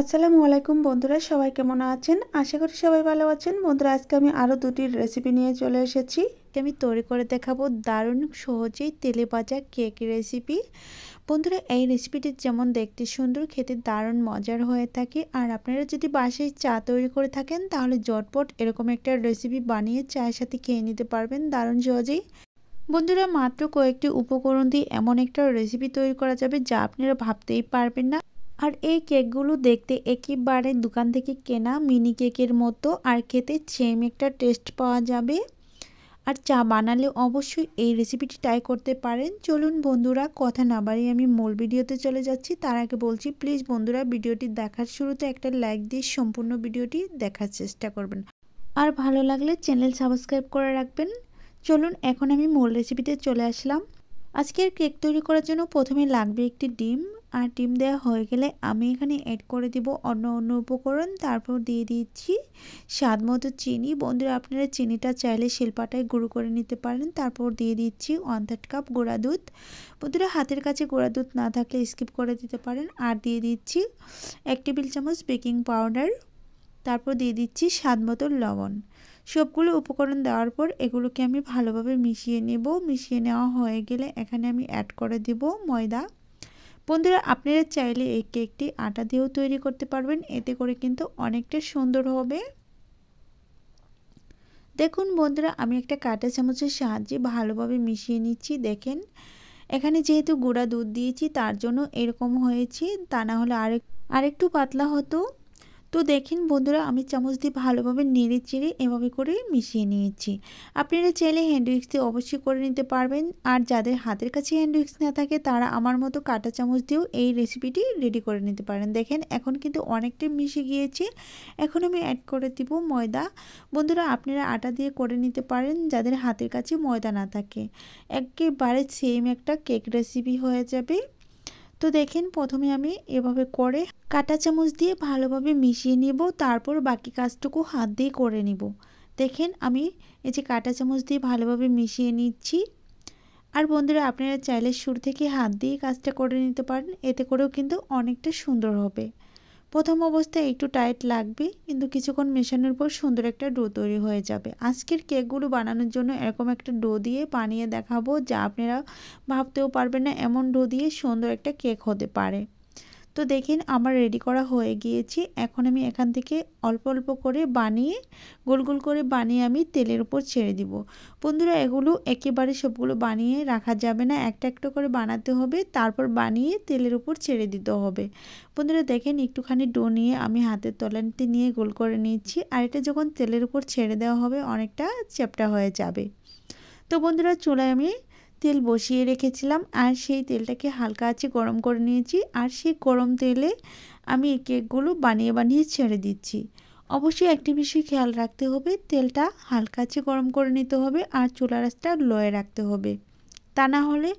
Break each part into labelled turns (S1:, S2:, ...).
S1: আসসালামু আলাইকুম বন্ধুরা, সবাই কেমন আছেন? আশা করি সবাই ভালো আছেন। বন্ধুরা, আজকে আমি আরও দুটি রেসিপি নিয়ে চলে এসেছি। আমি তৈরি করে দেখাবো দারুণ সহজেই তেলে ভাজা কেক রেসিপি। বন্ধুরা, এই রেসিপিটি যেমন দেখতে সুন্দর, খেতে দারুণ মজার হয়ে থাকে। আর আপনারা যদি বাসায় চা তৈরি করে থাকেন তাহলে ঝটপট এরকম একটা রেসিপি বানিয়ে চায়ের সাথে খেয়ে নিতে পারবেন দারুণ সহজেই। বন্ধুরা, মাত্র কয়েকটি উপকরণ দিয়ে এমন একটা রেসিপি তৈরি করা যাবে যা আপনারা ভাবতেই পারবেন না। আর এই কেকগুলো দেখতে একেবারে দোকান থেকে কেনা মিনি কেকের মতো, আর খেতে সেম একটা টেস্ট পাওয়া যাবে। আর চা বানালে অবশ্যই এই রেসিপিটি ট্রাই করতে পারেন। চলুন বন্ধুরা, কথা না বাড়িয়ে আমি মূল ভিডিওতে চলে যাচ্ছি। তার আগে বলছি, প্লিজ বন্ধুরা, ভিডিওটি দেখার শুরুতে একটা লাইক দিয়ে সম্পূর্ণ ভিডিওটি দেখার চেষ্টা করবেন। আর ভালো লাগলে চ্যানেল সাবস্ক্রাইব করে রাখবেন। চলুন এখন আমি মূল রেসিপিতে চলে আসলাম। আজকের কেক তৈরি করার জন্য প্রথমে লাগবে একটি ডিম। আর ডিম দেওয়া হয়ে গেলে আমি এখানে অ্যাড করে দিব অন্য উপকরণ। তারপর দিয়ে দিচ্ছি স্বাদ মতো চিনি। বন্ধুরা, আপনারা চিনিটা চাইলে শিলপাটায় গুঁড়ো করে নিতে পারেন। তারপর দিয়ে দিচ্ছি 1/3 কাপ গুঁড়া দুধ। বন্ধুরা, হাতের কাছে গুঁড়া দুধ না থাকলে স্কিপ করে দিতে পারেন। আর দিয়ে দিচ্ছি 1 টেবিল চামচ বেকিং পাউডার। তারপর দিয়ে দিচ্ছি স্বাদ মতো লবণ। সবগুলো উপকরণ দেওয়ার পর এগুলোকে আমি ভালোভাবে মিশিয়ে নেব। মিশিয়ে নেওয়া হয়ে গেলে এখানে আমি অ্যাড করে দেব ময়দা। বন্ধুরা, আপনারা চাইলে এই কেকটি আটা দিয়েও তৈরি করতে পারবেন, এতে করে কিন্তু অনেকটা সুন্দর হবে। দেখুন বন্ধুরা, আমি একটা কাঁটা চামচের সাহায্যে ভালোভাবে মিশিয়ে নিচ্ছি। দেখেন, এখানে যেহেতু গুঁড়া দুধ দিয়েছি তার জন্য এরকম হয়েছে, তা না হলে আরেকটু পাতলা হতো। তো দেখেন বন্ধুরা, আমি চামচ দিয়ে ভালোভাবে নেড়ে চেড়ে এভাবে করে মিশিয়ে নিয়েছি। আপনারা চাইলে হ্যান্ড উইক্স দিয়ে অবশ্যই করে নিতে পারবেন। আর যাদের হাতের কাছে হ্যান্ড উইক্স না থাকে তারা আমার মতো কাঁটা চামচ দিয়েও এই রেসিপিটি রেডি করে নিতে পারেন। দেখেন, এখন কিন্তু অনেকটাই মিশে গিয়েছে। এখন আমি অ্যাড করে দিব ময়দা। বন্ধুরা, আপনারা আটা দিয়ে করে নিতে পারেন যাদের হাতের কাছে ময়দা না থাকে। একেবারে সেম একটা কেক রেসিপি হয়ে যাবে। তো দেখেন, প্রথমে আমি এভাবে করে কাঁটা চামচ দিয়ে ভালোভাবে মিশিয়ে নেব। তারপর বাকি কাজটুকু হাত দিয়ে করে নিব। দেখেন, আমি এই যে কাঁটা চামচ দিয়ে ভালোভাবে মিশিয়ে নিচ্ছি। আর বন্ধুরা, আপনারা চাইলে শুরু থেকে হাত দিয়ে কাজটা করে নিতে পারেন, এতে করেও কিন্তু অনেকটা সুন্দর হবে। প্রথম অবস্থায় একটু টাইট লাগবে, কিন্তু কিছুক্ষণ মেশানোর পর সুন্দর একটা ডো তৈরি হয়ে যাবে। আজকের কেকগুলো বানানোর জন্য এরকম একটা ডো দিয়ে বানিয়ে দেখাবো যা আপনারা ভাবতেও পারবেন না এমন ডো দিয়ে সুন্দর একটা কেক হতে পারে। তো দেখেন, আমার রেডি করা হয়ে গিয়েছে। এখন আমি এখান থেকে অল্প অল্প করে বানিয়ে গোল গোল করে বানিয়ে আমি তেলের উপর ছেড়ে দিব। বন্ধুরা, এগুলো একেবারে সবগুলো বানিয়ে রাখা যাবে না, একটা একটা করে বানাতে হবে, তারপর বানিয়ে তেলের উপর ছেড়ে দিতে হবে। বন্ধুরা দেখেন, একটুখানি ডো নিয়ে আমি হাতের তলানিতে নিয়ে গোল করে নিচ্ছি। আর এটা যখন তেলের উপর ছেড়ে দেওয়া হবে অনেকটা চ্যাপ্টা হয়ে যাবে। তো বন্ধুরা, চুলায় আমি তেল বসিয়ে রেখেছিলাম আর সেই তেলটাকে হালকা আঁচে গরম করে নিয়েছি। আর সেই গরম তেলে আমি এই কেকগুলো বানিয়ে বানিয়ে ছেড়ে দিচ্ছি। অবশ্যই একটি বিষয় খেয়াল রাখতে হবে, তেলটা হালকা আঁচে গরম করে নিতে হবে আর চুলার আঁচটা লোয়ে রাখতে হবে। তা না হলে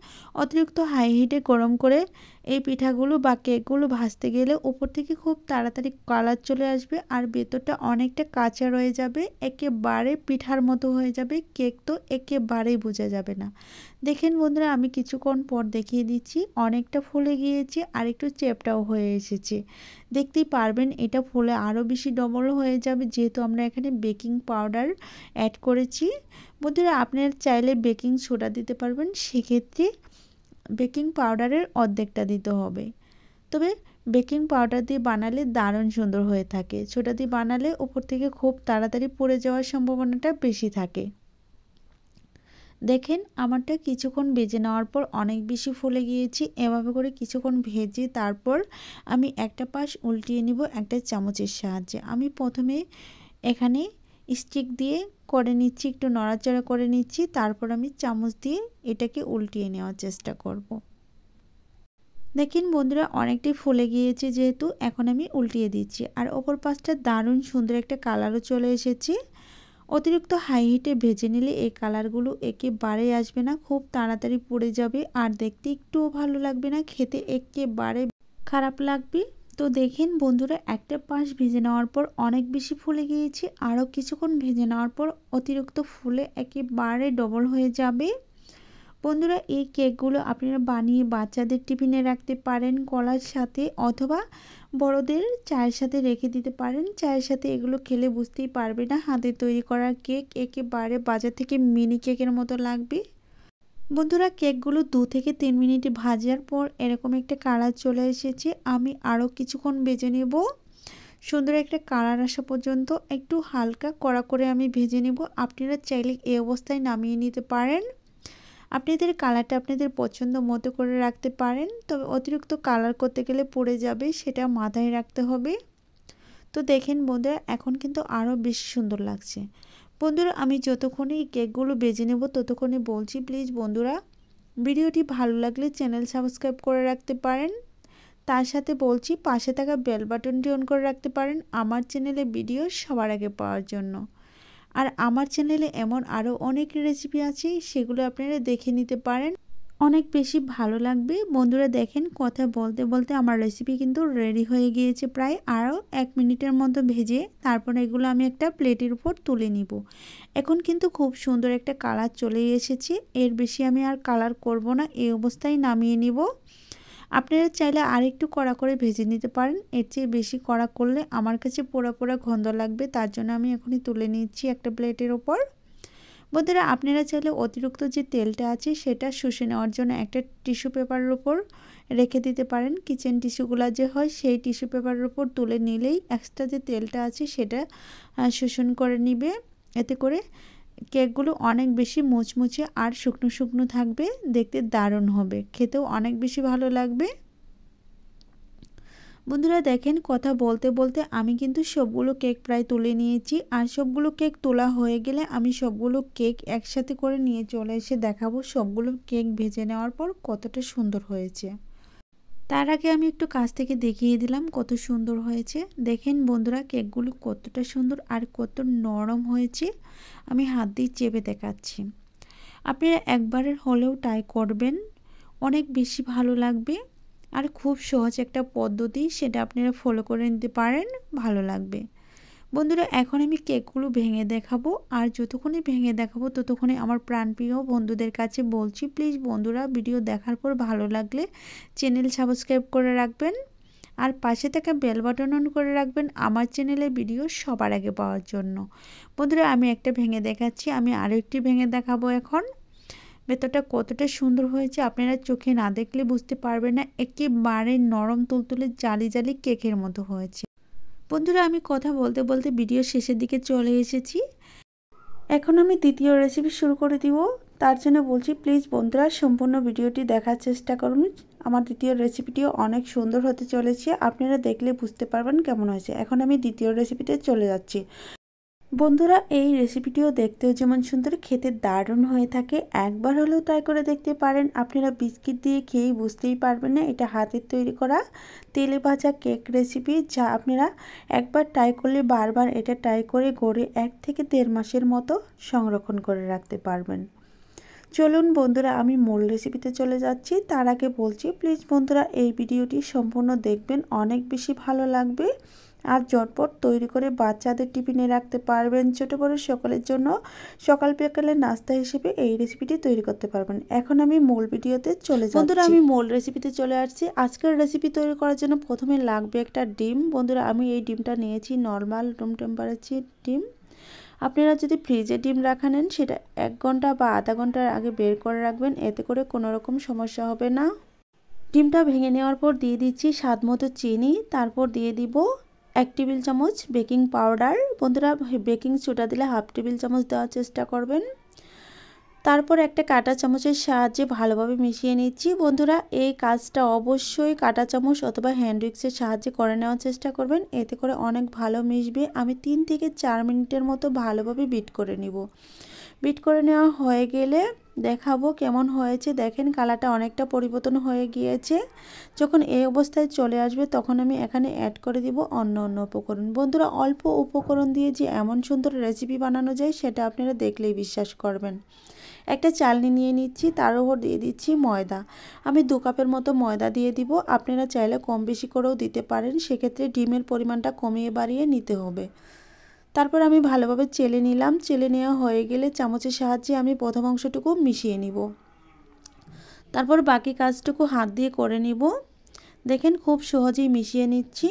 S1: অতিরিক্ত হাই হিটে গরম করে এই পিঠাগুলো বা কেকগুলো ভাজতে গেলে উপর থেকে খুব তাড়াতাড়ি কালার চলে আসবে আর ভেতরটা অনেকটা কাঁচা রয়ে যাবে, একেবারে পিঠার মতো হয়ে যাবে। কেক তো একেবারেই বোঝা যাবে না। দেখেন বন্ধুরা, আমি কিছুক্ষণ পর দেখিয়ে দিচ্ছি, অনেকটা ফুলে গিয়েছে আর একটু চ্যাপ্টাও হয়ে এসেছে। দেখতেই পারবেন এটা ফুলে আরও বেশি ডবল হয়ে যাবে, যেহেতু আমরা এখানে বেকিং পাউডার অ্যাড করেছি। বন্ধুরা, আপনারা চাইলে বেকিং সোডা দিতে পারবেন, সেক্ষেত্রে বেকিং পাউডারের অর্ধেকটা দিতে হবে। তবে বেকিং পাউডার দিয়ে বানালে দারুণ সুন্দর হয়ে থাকে, সোডা দিয়ে বানালে উপর থেকে খুব তাড়াতাড়ি পড়ে যাওয়ার সম্ভাবনাটা বেশি থাকে। দেখেন, আমারটা কিছুক্ষণ ভেজে নেওয়ার পর অনেক বেশি ফুলে গিয়েছি। এভাবে করে কিছুক্ষণ ভেজে তারপর আমি একটা পাশ উল্টিয়ে নিব একটা চামচের সাহায্যে। আমি প্রথমে এখানে স্টিক দিয়ে করে নিচ্ছি, একটু নড়াচড়া করে নিচ্ছি, তারপর আমি চামচ দিয়ে এটাকে উল্টিয়ে নেওয়ার চেষ্টা করব। দেখেন বন্ধুরা, অনেকটাই ফুলে গিয়েছে, যেহেতু এখন আমি উল্টিয়ে দিচ্ছি। আর অপর পাশটা দারুণ সুন্দর একটা কালারও চলে এসেছে। অতিরিক্ত হাই হিটে ভেজে নিলে এই কালারগুলো একেবারেই আসবে না, খুব তাড়াতাড়ি পুড়ে যাবে আর দেখতে একটুও ভালো লাগবে না, খেতে একেবারে খারাপ লাগবে। তো দেখেন বন্ধুরা, একটা পাশ ভেজে নেওয়ার পর অনেক বেশি ফুলে গিয়েছে, আরও কিছুক্ষণ ভেজে নেওয়ার পর অতিরিক্ত ফুলে একেবারে ডবল হয়ে যাবে। বন্ধুরা, এই কেকগুলো আপনারা বানিয়ে বাচ্চাদের টিফিনে রাখতে পারেন কলার সাথে, অথবা বড়দের চায়ের সাথে রেখে দিতে পারেন। চায়ের সাথে এগুলো খেলে বুঝতেই পারবে না হাতে তৈরি করা কেক, একেবারে বাজার থেকে মিনি কেকের মতো লাগবে। বন্ধুরা কেকগুলো 2 থেকে 3 মিনিট ভাজার পর এরকম একটা কালার চলে এসেছে। আমি আরও কিছুক্ষণ ভেজে নেব, সুন্দর একটা কালার আসা পর্যন্ত একটু হালকা কড়া করে আমি ভেজে নেব। আপনারা চাইলে এই অবস্থায় নামিয়ে নিতে পারেন। আপনাদের কালারটা আপনাদের পছন্দ মতো করে রাখতে পারেন, তবে অতিরিক্ত কালার করতে গেলে পড়ে যাবে, সেটা মাথায় রাখতে হবে। তো দেখেন বন্ধুরা এখন কিন্তু আরও বেশি সুন্দর লাগছে। বন্ধুরা আমি যতক্ষণে এই কেকগুলো বেজে নেব ততক্ষণে বলছি প্লিজ বন্ধুরা ভিডিওটি ভালো লাগলে চ্যানেল সাবস্ক্রাইব করে রাখতে পারেন। তার সাথে বলছি পাশে থাকা বেল বাটনটি অন করে রাখতে পারেন আমার চ্যানেলে ভিডিও সবার আগে পাওয়ার জন্য। আর আমার চ্যানেলে এমন আরও অনেক রেসিপি আছে, সেগুলো আপনারা দেখে নিতে পারেন, অনেক বেশি ভালো লাগবে। বন্ধুরা দেখেন কথা বলতে বলতে আমার রেসিপি কিন্তু রেডি হয়ে গিয়েছে, প্রায় আরও 1 মিনিটের মতো ভেজে তারপর এগুলো আমি একটা প্লেটের উপর তুলে নিব। এখন কিন্তু খুব সুন্দর একটা কালার চলে এসেছে, এর বেশি আমি আর কালার করব না, এই অবস্থায় নামিয়ে নিব। আপনারা চাইলে আরেকটু কড়া করে ভেজে নিতে পারেন, এর চেয়ে বেশি কড়া করলে আমার কাছে পোড়া পোড়া গন্ধ লাগবে, তার জন্য আমি এখনই তুলে নিচ্ছি একটা প্লেটের ওপর। বন্ধুরা আপনারা চাইলে অতিরিক্ত যে তেলটা আছে সেটা শুষে নেওয়ার জন্য একটা টিস্যু পেপারের উপর রেখে দিতে পারেন। কিচেন টিস্যুগুলো যে হয় সেই টিস্যু পেপারের উপর তুলে নিলেই এক্সট্রা যে তেলটা আছে সেটা শোষণ করে নিবে। এতে করে কেকগুলো অনেক বেশি মুচমুচে আর শুকনো শুকনো থাকবে, দেখতে দারুণ হবে, খেতেও অনেক বেশি ভালো লাগবে। বন্ধুরা দেখেন কথা বলতে বলতে আমি কিন্তু সবগুলো কেক প্রায় তুলে নিয়েছি, আর সবগুলো কেক তোলা হয়ে গেলে আমি সবগুলো কেক একসাথে করে নিয়ে চলে এসে দেখাবো সবগুলো কেক ভেজে নেওয়ার পর কতটা সুন্দর হয়েছে। তার আগে আমি একটু কাছ থেকে দেখিয়ে দিলাম কত সুন্দর হয়েছে। দেখেন বন্ধুরা কেকগুলো কতটা সুন্দর আর কত নরম হয়েছে, আমি হাত দিয়ে চেপে দেখাচ্ছি। আপনারা একবারের হলেও ট্রাই করবেন, অনেক বেশি ভালো লাগবে। আর খুব সহজ একটা পদ্ধতি, সেটা আপনারা ফলো করে নিতে পারেন, ভালো লাগবে। বন্ধুরা এখন আমি কেকগুলো ভেঙে দেখাবো, আর যতক্ষণে ভেঙে দেখাবো ততক্ষণে আমার প্রাণপ্রিয় বন্ধুদের কাছে বলছি প্লিজ বন্ধুরা ভিডিও দেখার পর ভালো লাগলে চ্যানেল সাবস্ক্রাইব করে রাখবেন, আর পাশে থাকা বেল বাটন অন করে রাখবেন আমার চ্যানেলে ভিডিও সবার আগে পাওয়ার জন্য। বন্ধুরা আমি একটা ভেঙে দেখাচ্ছি, আমি আরও একটি ভেঙে দেখাবো। এখন ভেতরটা কতটা সুন্দর হয়েছে আপনারা চোখে না দেখলে বুঝতে পারবেন না, একেবারে নরম তুলতুলে জালি জালি কেকের মতো হয়েছে। বন্ধুরা আমি কথা বলতে বলতে ভিডিও শেষের দিকে চলে এসেছি, এখন আমি দ্বিতীয় রেসিপি শুরু করে দিব। তার জন্য বলছি প্লিজ বন্ধুরা সম্পূর্ণ ভিডিওটি দেখার চেষ্টা করুন, আমার দ্বিতীয় রেসিপিটিও অনেক সুন্দর হতে চলেছে, আপনারা দেখলে বুঝতে পারবেন কেমন হয়েছে। এখন আমি দ্বিতীয় রেসিপিতে চলে যাচ্ছি। বন্ধুরা এই রেসিপিটিও দেখতেও যেমন সুন্দর, খেতে দারুণ হয়ে থাকে, একবার হলেও ট্রাই করে দেখতে পারেন। আপনারা বিস্কিট দিয়ে খেয়েই বুঝতেই পারবেন না এটা হাতের তৈরি করা তেলে ভাজা কেক রেসিপি, যা আপনারা একবার ট্রাই করলে বারবার এটা ট্রাই করে গড়ে 1 থেকে 1.5 মাসের মতো সংরক্ষণ করে রাখতে পারবেন। চলুন বন্ধুরা আমি মূল রেসিপিতে চলে যাচ্ছি। তার আগে বলছি প্লিজ বন্ধুরা এই ভিডিওটি সম্পূর্ণ দেখবেন, অনেক বেশি ভালো লাগবে, আর ঝটপট তৈরি করে বাচ্চাদের টিফিনে রাখতে পারবেন, ছোটো বড়ো সকলের জন্য সকাল বিকালের নাস্তা হিসেবে এই রেসিপিটি তৈরি করতে পারবেন। এখন আমি মূল ভিডিওতে চলে যাচ্ছি। বন্ধুরা আমি মূল রেসিপিতে চলে আসছি। আজকের রেসিপি তৈরি করার জন্য প্রথমে লাগবে একটা ডিম। বন্ধুরা আমি এই ডিমটা নিয়েছি নর্মাল রুম টেম্পারেচার ডিম। আপনারা যদি ফ্রিজে ডিম রাখা নেন সেটা 1 ঘন্টা বা আধা ঘন্টার আগে বের করে রাখবেন, এতে করে কোনো রকম সমস্যা হবে না। ডিমটা ভেঙে নেওয়ার পর দিয়ে দিচ্ছি স্বাদ মতো চিনি, তারপর দিয়ে দিব 1 টেবিল চামচ বেকিং পাউডার। বন্ধুরা বেকিং সোডা দিলে 1/2 টেবিল চামচ দেওয়ার চেষ্টা করবেন। তারপর একটা কাঁটা চামচের সাহায্যে ভালোভাবে মিশিয়ে নিচ্ছি। বন্ধুরা এই কাজটা অবশ্যই কাঁটা চামচ অথবা হ্যান্ড উইক্সের সাহায্যে করে নেওয়ার চেষ্টা করবেন, এতে করে অনেক ভালো মিশবে। আমি 3 থেকে 4 মিনিটের মতো ভালোভাবে বিট করে নিব। বিট করে নেওয়া হয়ে গেলে দেখাবো কেমন হয়েছে। দেখেন কালারটা অনেকটা পরিবর্তন হয়ে গিয়েছে। যখন এই অবস্থায় চলে আসবে তখন আমি এখানে অ্যাড করে দিব অন্য উপকরণ। বন্ধুরা অল্প উপকরণ দিয়ে যে এমন সুন্দর রেসিপি বানানো যায় সেটা আপনারা দেখলেই বিশ্বাস করবেন। একটা চালনি নিয়ে নিচ্ছি, তার উপর দিয়ে দিচ্ছি ময়দা। আমি 2 কাপের মতো ময়দা দিয়ে দিব, আপনারা চাইলে কম বেশি করেও দিতে পারেন, সেক্ষেত্রে ডিমের পরিমাণটা কমিয়ে বাড়িয়ে নিতে হবে। তারপর আমি ভালোভাবে চেলে নিলাম। চেলে নেওয়া হয়ে গেলে চামচের সাহায্যে আমি প্রথম অংশটুকু মিশিয়ে নিব, তারপর বাকি কাজটুকু হাত দিয়ে করে নিব। দেখেন খুব সহজেই মিশিয়ে নিচ্ছি।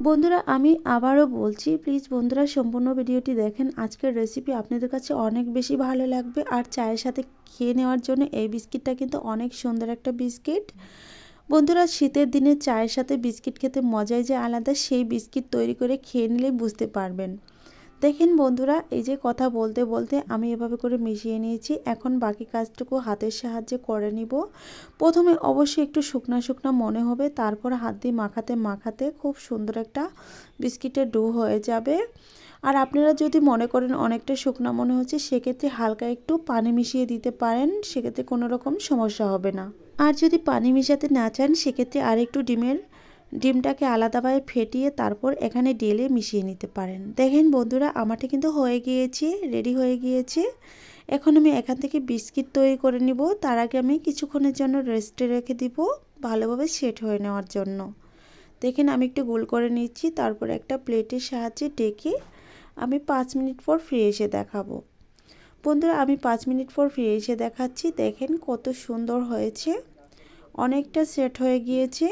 S1: বন্ধুরা আমি আবারও বলছি, প্লিজ বন্ধুরা সম্পূর্ণ ভিডিওটি দেখেন। আজকের রেসিপি আপনাদের কাছে অনেক বেশি ভালো লাগবে। আর চায়ের সাথে খেয়ে নেওয়ার জন্য এই বিস্কিটটা কিন্তু অনেক সুন্দর একটা বিস্কিট। বন্ধুরা শীতের দিনে চায়ের সাথে বিস্কিট খেতে মজাই যে আলাদা, সেই বিস্কিট তৈরি করে খেয়ে নিলেই বুঝতে পারবেন। দেখেন বন্ধুরা, এই যে কথা বলতে বলতে আমি এভাবে করে মিশিয়ে নিয়েছি। এখন বাকি কাজটুকু হাতের সাহায্যে করে নিব। প্রথমে অবশ্যই একটু শুকনা শুকনা মনে হবে, তারপর হাত দিয়ে মাখাতে মাখাতে খুব সুন্দর একটা বিস্কিটের ডো হয়ে যাবে। আর আপনারা যদি মনে করেন অনেকটা শুকনা মনে হচ্ছে, সেক্ষেত্রে হালকা একটু পানি মিশিয়ে দিতে পারেন, সেক্ষেত্রে কোনো রকম সমস্যা হবে না। আর যদি পানি মিশাতে না চান, সেক্ষেত্রে আর একটু ডিমটাকে আলাদাভাবে ফেটিয়ে তারপর এখানে ঢেলে মিশিয়ে নিতে পারেন। দেখেন বন্ধুরা আমারটা কিন্তু হয়ে গিয়েছে, রেডি হয়ে গিয়েছে। এখন আমি এখান থেকে বিস্কিট তৈরি করে নিব। তার আগে আমি কিছুক্ষণের জন্য রেস্টে রেখে দিব, ভালোভাবে সেট হয়ে নেওয়ার জন্য। দেখেন আমি একটু গোল করে নিচ্ছি, তারপর একটা প্লেটের সাহায্যে ডেকে আমি 5 মিনিট পর ফিরে এসে দেখাবো। বন্ধুরা আমি 5 মিনিট পর ফিরে এসে দেখাচ্ছি। দেখেন কত সুন্দর হয়েছে, অনেকটা সেট হয়ে গিয়েছে।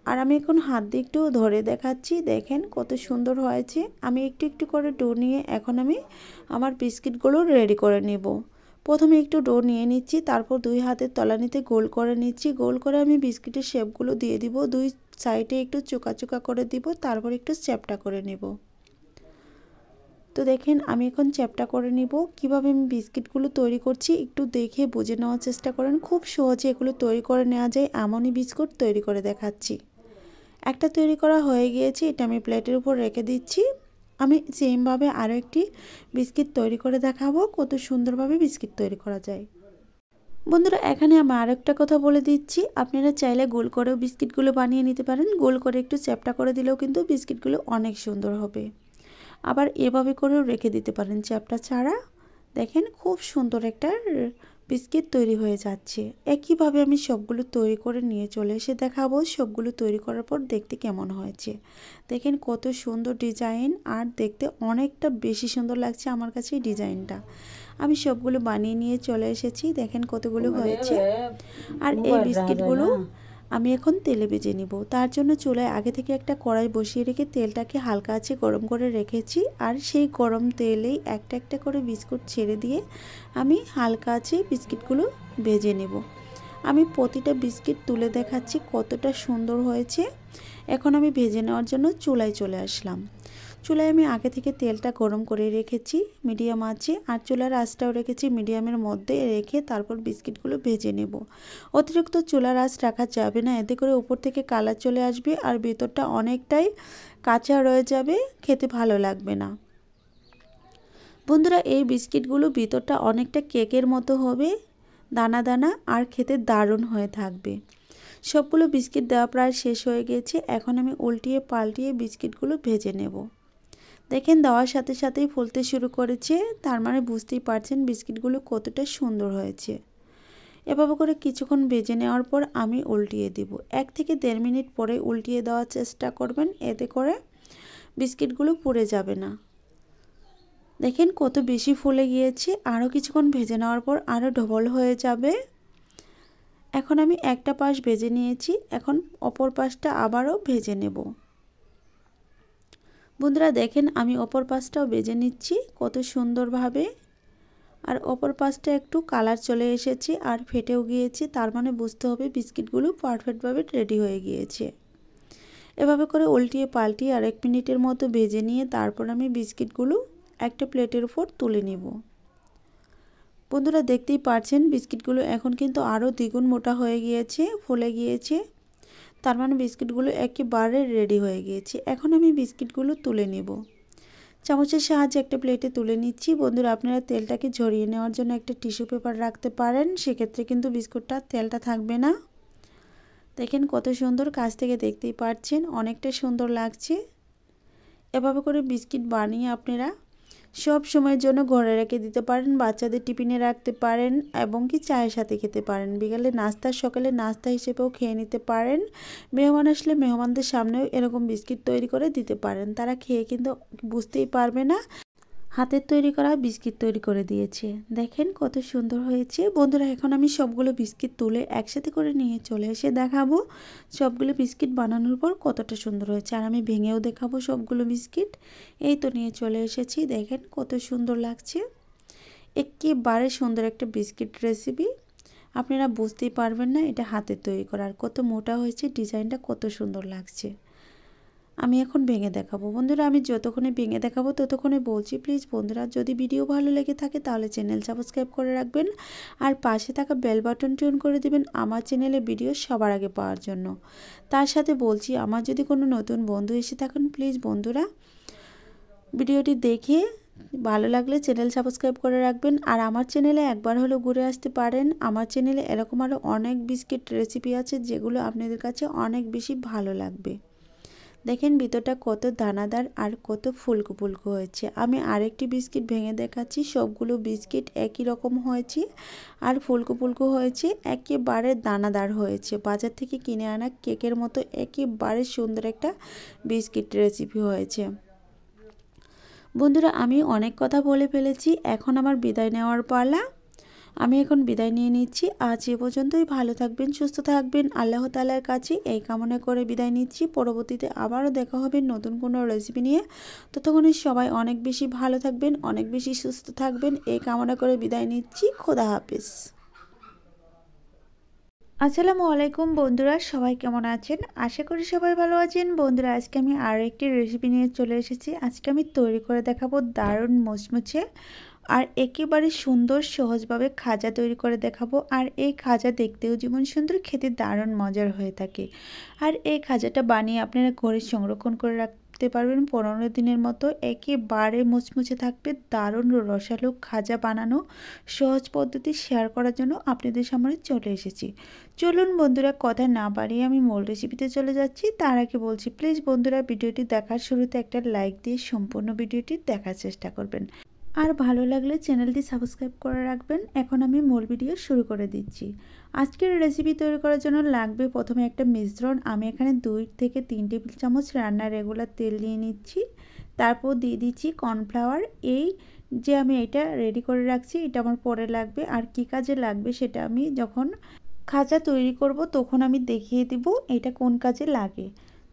S1: আর আমি এখন হাত দিয়ে একটু ধরে দেখাচ্ছি, দেখেন কত সুন্দর হয়েছে। আমি একটু একটু করে ডো নিয়ে এখন আমি আমার বিস্কিটগুলো রেডি করে নেব। প্রথমে একটু ডো নিয়ে নিচ্ছি, তারপর দুই হাতের তলানিতে গোল করে নিচ্ছি। গোল করে আমি বিস্কিটের শেপগুলো দিয়ে দিব, দুই সাইডে একটু চোকা চোকা করে দিব, তারপর একটু চ্যাপটা করে নেব। তো দেখেন আমি এখন চ্যাপটা করে নিব। কিভাবে আমি বিস্কিটগুলো তৈরি করছি একটু দেখে বুঝে নেওয়ার চেষ্টা করেন। খুব সহজে এগুলো তৈরি করে নেওয়া যায়, এমনই বিস্কুট তৈরি করে দেখাচ্ছি। একটা তৈরি করা হয়ে গিয়েছে, এটা আমি প্লেটের উপর রেখে দিচ্ছি। আমি সেমভাবে আরও একটি বিস্কিট তৈরি করে দেখাবো কত সুন্দরভাবে বিস্কিট তৈরি করা যায়। বন্ধুরা এখানে আমি আরেকটা কথা বলে দিচ্ছি, আপনারা চাইলে গোল করেও বিস্কিটগুলো বানিয়ে নিতে পারেন। গোল করে একটু চ্যাপটা করে দিলেও কিন্তু বিস্কিটগুলো অনেক সুন্দর হবে। আবার এভাবে করেও রেখে দিতে পারেন চ্যাপটা ছাড়া। দেখেন খুব সুন্দর একটা বিস্কিট তৈরি হয়ে যাচ্ছে। একইভাবে আমি সবগুলো তৈরি করে নিয়ে চলে এসে দেখাবো সবগুলো তৈরি করার পর দেখতে কেমন হয়েছে। দেখেন কত সুন্দর ডিজাইন, আর দেখতে অনেকটা বেশি সুন্দর লাগছে আমার কাছে এই ডিজাইনটা। আমি সবগুলো বানিয়ে নিয়ে চলে এসেছি, দেখেন কতগুলো হয়েছে। আর এই বিস্কিটগুলো আমি এখন তেলে ভেজে নিব। তার জন্য চুলায় আগে থেকে একটা কড়াই বসিয়ে রেখে তেলটাকে হালকা আঁচে গরম করে রেখেছি। আর সেই গরম তেলেই একটা একটা করে বিস্কুট ছেড়ে দিয়ে আমি হালকা আঁচে বিস্কিটগুলো ভেজে নেব। আমি প্রতিটা বিস্কিট তুলে দেখাচ্ছি কতটা সুন্দর হয়েছে। এখন আমি ভেজে নেওয়ার জন্য চুলায় চলে আসলাম। চুলায় আমি আগে থেকে তেলটা গরম করে রেখেছি মিডিয়াম আঁচে, আর চুলার আঁচটাও রেখেছি মিডিয়ামের মধ্যে রেখে তারপর বিস্কিটগুলো ভেজে নেব। অতিরিক্ত চুলার আঁচ রাখা যাবে না, এতে করে উপর থেকে কালার চলে আসবে আর ভেতরটা অনেকটাই কাঁচা রয়ে যাবে, খেতে ভালো লাগবে না। বন্ধুরা এই বিস্কিটগুলো ভিতরটা অনেকটা কেকের মতো হবে, দানা দানা, আর খেতে দারুণ হয়ে থাকবে। সবগুলো বিস্কিট দেওয়া প্রায় শেষ হয়ে গেছে। এখন আমি উল্টিয়ে পাল্টিয়ে বিস্কিটগুলো ভেজে নেব। দেখেন দেওয়ার সাথে সাথেই ফুলতে শুরু করেছে, তার মানে বুঝতেই পারছেন বিস্কিটগুলো কতটা সুন্দর হয়েছে। এভাবে করে কিছুক্ষণ ভেজে নেওয়ার পর আমি উল্টিয়ে দিব। 1 থেকে 1.5 মিনিট পরে উল্টিয়ে দেওয়ার চেষ্টা করবেন, এতে করে বিস্কিটগুলো পুড়ে যাবে না। দেখেন কত বেশি ফুলে গিয়েছে, আরও কিছুক্ষণ ভেজে নেওয়ার পর আরও ডবল হয়ে যাবে। এখন আমি একটা পাশ ভেজে নিয়েছি, এখন অপর পাশটা আবারও ভেজে নেব। বন্ধুরা দেখেন আমি অপর পাশটাও ভেজে নিচ্ছি কত সুন্দরভাবে। আর অপর পাশটা একটু কালার চলে এসেছে আর ফেটেও গিয়েছে, তার মানে বুঝতে হবে বিস্কিটগুলো পারফেক্টভাবে রেডি হয়ে গিয়েছে। এভাবে করে উল্টিয়ে পাল্টিয়ে আর 1 মিনিটের মতো ভেজে নিয়ে তারপর আমি বিস্কিটগুলো একটা প্লেটের উপর তুলে নিব। বন্ধুরা দেখতেই পাচ্ছেন বিস্কিটগুলো এখন কিন্তু আরও দ্বিগুণ মোটা হয়ে গিয়েছে, ফুলে গিয়েছে, তার মানে বিস্কিটগুলো একেবারে রেডি হয়ে গিয়েছে। এখন আমি বিস্কিটগুলো তুলে নেব। চামচের সাহায্যে একটা প্লেটে তুলে নিচ্ছি। বন্ধুরা আপনারা তেলটাকে ঝরিয়ে নেওয়ার জন্য একটা টিস্যু পেপার রাখতে পারেন, সেক্ষেত্রে কিন্তু বিস্কুটটা তেলটা থাকবে না। দেখেন কত সুন্দর, কাছ থেকে দেখতেই পাচ্ছেন অনেকটা সুন্দর লাগছে। এভাবে করে বিস্কিট বানিয়ে আপনারা সব সময়ের জন্য ঘরে রেখে দিতে পারেন, বাচ্চাদের টিফিনে রাখতে পারেন এবং কি চায়ের সাথে খেতে পারেন। বিকালে নাস্তা, সকালে নাস্তা হিসেবেও খেয়ে নিতে পারেন। মেহমান আসলে মেহমানদের সামনেও এরকম বিস্কিট তৈরি করে দিতে পারেন, তারা খেয়ে কিন্তু বুঝতেই পারবে না হাতের তৈরি করা বিস্কিট তৈরি করে দিয়েছে। দেখেন কত সুন্দর হয়েছে। বন্ধুরা এখন আমি সবগুলো বিস্কিট তুলে একসাথে করে নিয়ে চলে এসে দেখাবো সবগুলো বিস্কিট বানানোর পর কতটা সুন্দর হয়েছে। আর আমি ভেঙেও দেখাবো সবগুলো বিস্কিট। এই তো নিয়ে চলে এসেছি, দেখেন কত সুন্দর লাগছে। একেবারে সুন্দর একটা বিস্কিট রেসিপি, আপনারা বুঝতেই পারবেন না এটা হাতের তৈরি করা। আর কত মোটা হয়েছে, ডিজাইনটা কত সুন্দর লাগছে। আমি এখন ভেঙে দেখাবো। বন্ধুরা আমি যতক্ষণে ভেঙে দেখাবো ততক্ষণে বলছি প্লিজ বন্ধুরা যদি ভিডিও ভালো লেগে থাকে তাহলে চ্যানেল সাবস্ক্রাইব করে রাখবেন আর পাশে থাকা বেল বাটনটি অন করে দিবেন আমার চ্যানেলে ভিডিও সবার আগে পাওয়ার জন্য। তার সাথে বলছি আমার যদি কোনো নতুন বন্ধু এসে থাকেন প্লিজ বন্ধুরা ভিডিওটি দেখে ভালো লাগলে চ্যানেল সাবস্ক্রাইব করে রাখবেন। আর আমার চ্যানেলে একবার হলেও ঘুরে আসতে পারেন। আমার চ্যানেলে এরকম আরও অনেক বিস্কিট রেসিপি আছে যেগুলো আপনাদের কাছে অনেক বেশি ভালো লাগবে। দেখেন ভিতরটা কত দানাদার আর কত ফুলকো ফুলকো হয়েছে। আমি আরেকটি বিস্কিট ভেঙে দেখাচ্ছি। সবগুলো বিস্কিট একই রকম হয়েছে আর ফুলকো ফুলকো হয়েছে, একেবারে দানাদার হয়েছে। বাজার থেকে কিনে আনা কেকের মতো একেবারে সুন্দর একটা বিস্কিট রেসিপি হয়েছে। বন্ধুরা আমি অনেক কথা বলে ফেলেছি, এখন আমার বিদায় নেওয়ার পালা। আমি এখন বিদায় নিয়ে নিচ্ছি। আজ এ পর্যন্তই। ভালো থাকবেন, সুস্থ থাকবেন, আল্লাহ তাআলার কাছে এই কামনা করে বিদায় নিচ্ছি। পরবর্তীতে আবারও দেখা হবে নতুন কোনো রেসিপি নিয়ে। ততক্ষণে সবাই অনেক বেশি ভালো থাকবেন, অনেক বেশি সুস্থ থাকবেন এই কামনা করে বিদায় নিচ্ছি। খোদা হাফেজ। আসসালামু আলাইকুম বন্ধুরা, সবাই কেমন আছেন? আশা করি সবাই ভালো আছেন। বন্ধুরা আজকে আমি আরও একটি রেসিপি নিয়ে চলে এসেছি। আজকে আমি তৈরি করে দেখাবো দারুণ মুচমুচে আর একেবারে সুন্দর সহজভাবে খাজা তৈরি করে দেখাবো। আর এই খাজা দেখতেও যেমন সুন্দর, খেতে দারুণ মজার হয়ে থাকে। আর এই খাজাটা বানিয়ে আপনারা ঘরে সংরক্ষণ করে রাখতে পারবেন 15 দিনের মতো। একেবারে মুচমুচে থাকবে। দারুণ রসালো খাজা বানানো সহজ পদ্ধতি শেয়ার করার জন্য আপনাদের সামনে চলে এসেছি। চলুন বন্ধুরা কথা না বাড়িয়ে আমি মূল রেসিপিতে চলে যাচ্ছি। তার আগে বলছি প্লিজ বন্ধুরা ভিডিওটি দেখার শুরুতে একটা লাইক দিয়ে সম্পূর্ণ ভিডিওটি দেখার চেষ্টা করবেন। আর ভালো লাগলে চ্যানেলটি সাবস্ক্রাইব করে রাখবেন। এখন আমি মূল ভিডিও শুরু করে দিচ্ছি। আজকের রেসিপি তৈরি করার জন্য লাগবে প্রথমে একটা মিশ্রণ। আমি এখানে 2 থেকে 3 টেবিল চামচ রান্নার রেগুলার তেল নিয়ে নিচ্ছি। তারপর দিয়ে দিচ্ছি কর্নফ্লাওয়ার। এই যে আমি এটা রেডি করে রাখছি, এটা আমার পরে লাগবে। আর কি কাজে লাগবে সেটা আমি যখন খাজা তৈরি করব তখন আমি দেখিয়ে দিব এটা কোন কাজে লাগে।